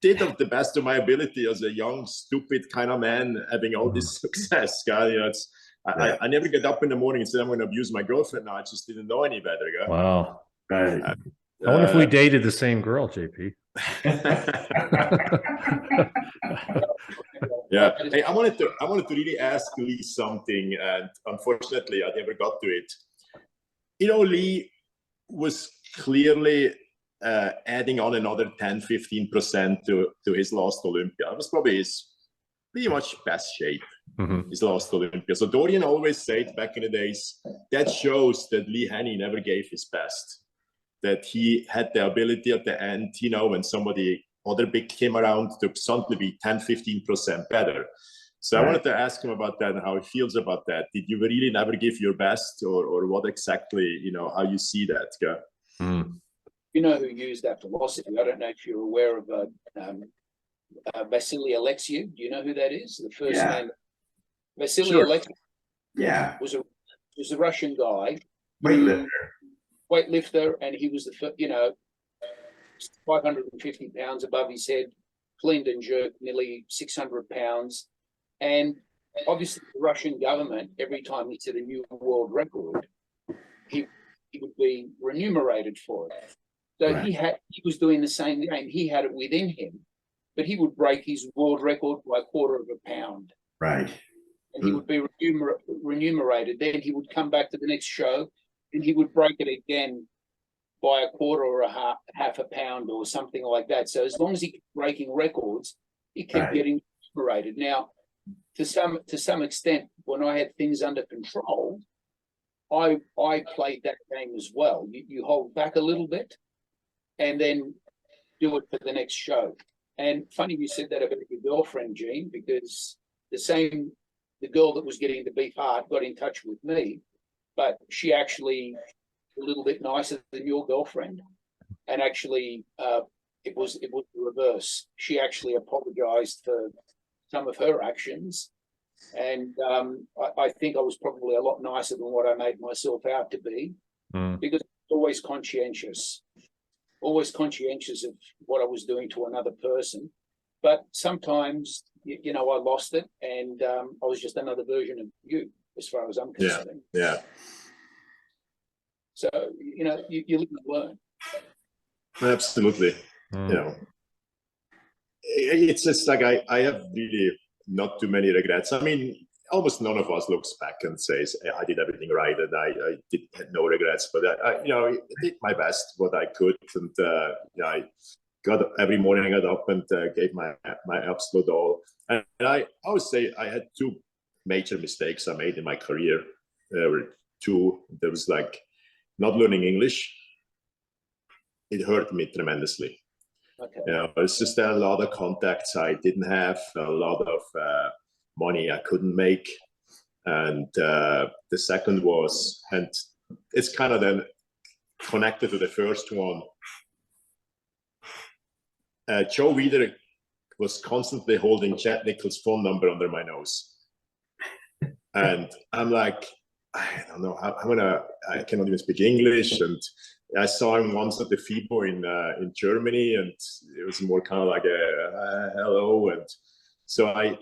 did of the best of my ability as a young, stupid kind of man having all this success. I never get up in the morning and say I'm going to abuse my girlfriend now. I just didn't know any better. Wow. Right. I wonder if we dated the same girl, JP. Yeah. Hey, I wanted to really ask Lee something, and unfortunately I never got to it. Lee was clearly adding on another 10-15% to his last Olympia. It was probably his pretty much best shape, his last Olympia. So Dorian always said back in the days, that shows that Lee Haney never gave his best, that he had the ability at the end, when somebody other big came around, to suddenly be 10-15% better. So I wanted to ask him about that and how he feels about that. Did you really never give your best, or what exactly, how you see that? You know who used that philosophy? I don't know if you're aware of Vasily Alexiou. Do you know who that is? The first name. Vasily Alexiou was a Russian guy. Weightlifter, and he was the first, 550 pounds above his head, cleaned and jerked nearly 600 pounds. And obviously the Russian government, every time he set a new world record, he would be remunerated for it. So he was doing the same game. He had it within him, but he would break his world record by a quarter of a pound. Right. And he would be remunerated. Then he would come back to the next show and he would break it again by a quarter or half a pound or something like that. So as long as he kept breaking records, he kept getting remunerated. Now, to some extent, when I had things under control, I played that game as well. You hold back a little bit and then do it for the next show. And funny you said that about your girlfriend, Gene, because the girl that was getting the beef heart got in touch with me, but she actually a little bit nicer than your girlfriend. And actually, it was the reverse. She actually apologized for some of her actions. And I think I was probably a lot nicer than what I made myself out to be, because always conscientious of what I was doing to another person. But sometimes, I lost it, and I was just another version of you, as far as I'm concerned. Yeah. So, you live and learn. Absolutely. Mm. You know, it's just like I have really not too many regrets. I mean, almost none of us looks back and says I did everything right and I had no regrets. But I did my best what I could, and I got every morning I got up and gave my absolute all. And I always say I had two major mistakes I made in my career. There were two. There was like not learning English. It hurt me tremendously. Okay. It's just a lot of contacts I didn't have, a lot of money I couldn't make. And the second was, and it's kind of then connected to the first one, Joe Weider was constantly holding Chad Nichols' phone number under my nose. And I'm like, I don't know, I cannot even speak English. And I saw him once at the FIBO in Germany, and it was more kind of like a hello. And so I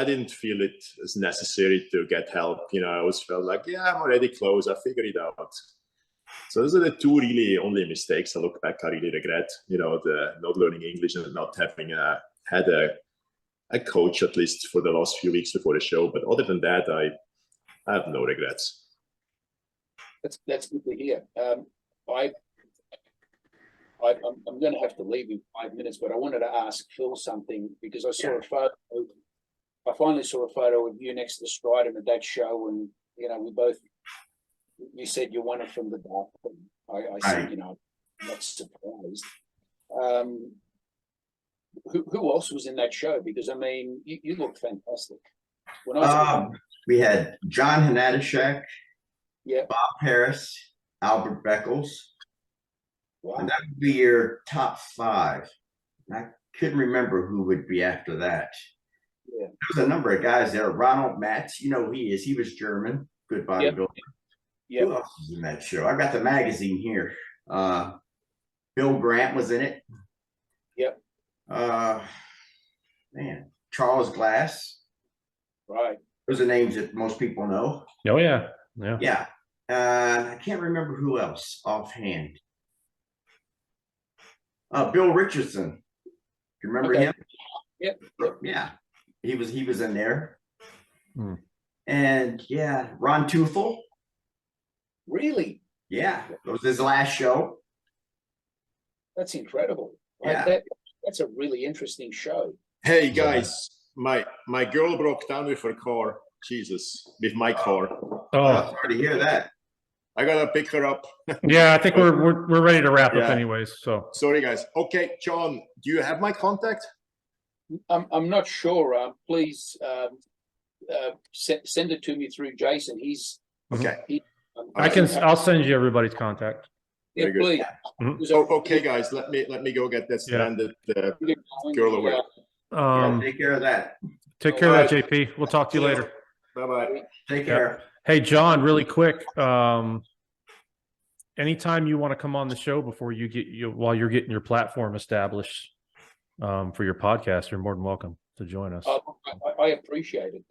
didn't feel it as necessary to get help. I always felt like, yeah, I'm already close. I figured it out. So those are the two really only mistakes I look back I really regret. The not learning English and not having had a coach at least for the last few weeks before the show. But other than that, I have no regrets. That's good to hear. I'm going to have to leave in 5 minutes, but I wanted to ask Phil something because I saw a photo. I finally saw a photo of you next to Strider at that show, and you said you won it from the back. I said, I'm not surprised. Who else was in that show? Because I mean, you looked fantastic. When we had John Hanadishek, Bob Harris, Albert Beckles. Wow. And that would be your top 5. I couldn't remember who would be after that. Yeah. There was a number of guys there. Ronald Matz, who he is. He was German, good bodybuilder. Yep. Who else was in that show? I got the magazine here. Bill Grant was in it. Yep. Charles Glass. Right. Those are names that most people know. Oh, yeah. Yeah. I can't remember who else offhand. Bill Richardson. Do you remember him? Yep. Yeah. He was in there. Hmm. And Ron Tufel. Really? Yeah. It was his last show. That's incredible. Yeah. That's a really interesting show. Hey guys, my girl broke down with her car. Jesus, with my car. Oh, sorry to hear that. I gotta pick her up. Yeah, I think we're ready to wrap up anyways. So sorry guys. Okay, John, do you have my contact? I'm not sure. Please send it to me through Jason. He's okay. I'll send you everybody's contact. Yeah, please. Okay, guys, let me go get that stranded girl away. Take care of that. Take care of that, JP. We'll talk to you later. Bye-bye. Take care. Hey, John, really quick. Anytime you want to come on the show before while you're getting your platform established for your podcast, you're more than welcome to join us. I appreciate it.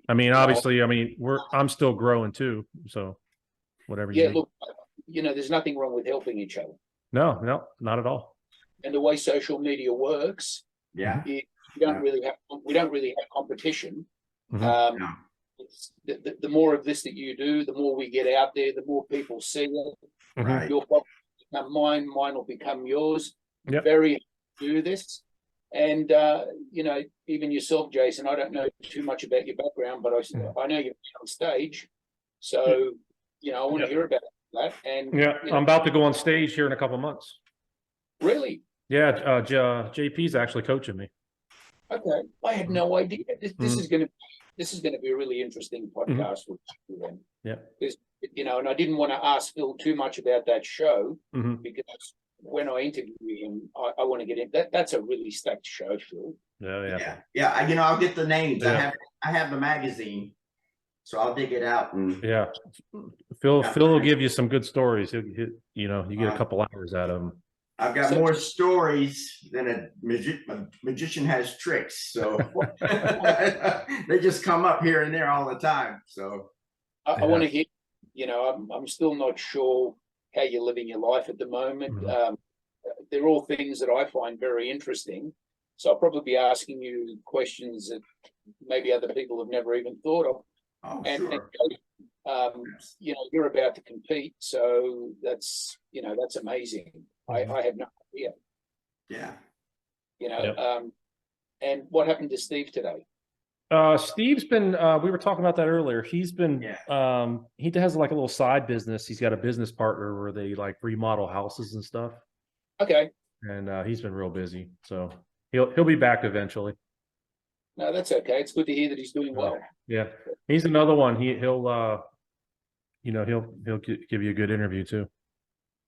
I mean, obviously, I'm still growing too. So whatever you need. Look, there's nothing wrong with helping each other. No, not at all. And the way social media works, we don't really have competition. Mm-hmm. It's the more of this that you do, the more we get out there, the more people see it. Right. Your problem will become mine will become yours. Yep. Very hard to do this. And even yourself, Jason, I don't know too much about your background, but I know you've been on stage. So, I want to hear about that. And I'm about to go on stage here in a couple of months. Really? Yeah, JP's actually coaching me. Okay. I had no idea. This is going to be a really interesting podcast with you then. Yeah. And I didn't want to ask Phil too much about that show because when I interview him, I want to get in. That's a really stacked show, Phil. Yeah. I'll get the names. I have the magazine, so I'll dig it out. And Phil will give you some good stories. You get a couple hours out of him. I've got more stories than a magician has tricks, so they just come up here and there all the time. So I want to hear. I'm still not sure how you're living your life at the moment. Mhm. They're all things that I find very interesting. So I'll probably be asking you questions that maybe other people have never even thought of. Oh, And sure. you know, you're about to compete, so that's, you know, that's amazing. Mhm. I had no idea, Yeah. you know. Yep. And what happened to Steve today? Steve's been we were talking about that earlier. He's been Yeah. he has like a little side business. He's got a business partner where they like remodel houses and stuff. Okay, And he's been real busy. So he'll be back eventually. no, that's okay. It's good to hear that he's doing well. Yeah. He's another one. He'll you know, he'll give you a good interview too.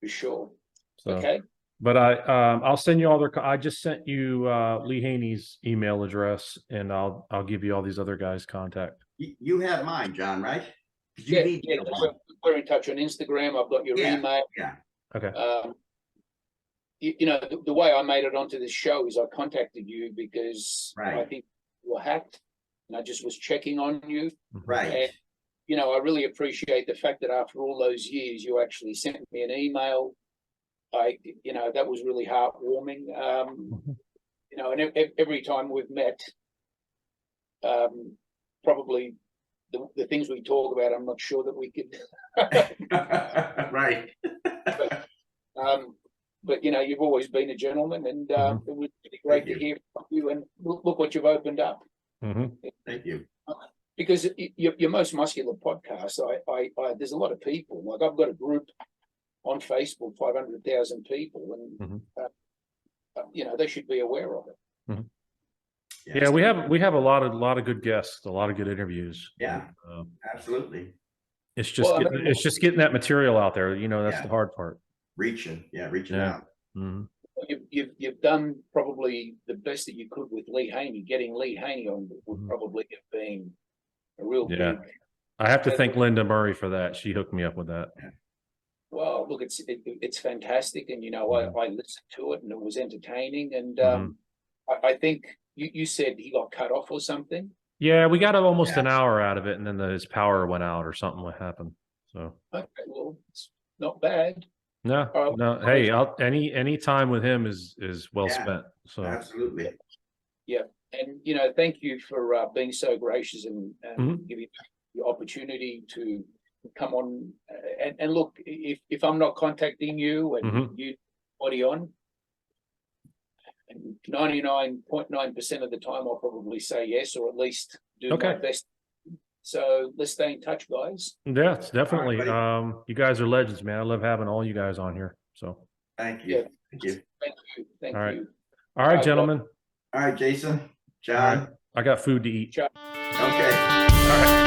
For sure. So Okay. but I'll send you all their I just sent you Lee Haney's email address, and I'll give you all these other guys' contact. You have mine, John, right? 'Cause you Yeah, need yeah. to get one. We're in touch on Instagram. I've got your Yeah. email. Yeah. Okay. You know, the way I made it onto this show is I contacted you because I Right. think you were hacked, and I just was checking on you. Right. And, you know, I really appreciate the fact that after all those years, you actually sent me an email. You know, that was really heartwarming. You know, and every time we've met, probably the things we talk about, I'm not sure that we could. Right. But you know, you've always been a gentleman, and it was really great to hear from you. And look what you've opened up. Thank you. Because your most muscular podcast, I there's a lot of people. Like I've got a group on Facebook, 500,000 people, and you know, they should be aware of it. Yeah, we have a lot of good guests, a lot of good interviews. Yeah, absolutely. It's just getting that material out there. You know, that's the hard part. Reaching out. You've done probably the best that you could with Lee Haney. Getting Lee Haney on would probably have been a real big. I have to thank Linda Murray for that. She hooked me up with that. Well, look, it's fantastic, and you know, I listened to it, and it was entertaining, and I think you said he got cut off or something. Yeah, we got almost an hour out of it, and then his power went out or something happened. So okay, well, it's not bad. No. Hey, any time with him is well spent. So absolutely. Yeah, and you know, thank you for being so gracious and giving the opportunity to come on. And look, if I'm not contacting you and you body on, 99.9% of the time I'll probably say yes, or at least do my best. So let's stay in touch, guys. Yeah, it's definitely. You guys are legends, man. I love having all you guys on here. So thank you. Yeah. Thank you. Thank all right. you. All right, gentlemen. All right, Jason. John. All right. I got food to eat. Okay. All right.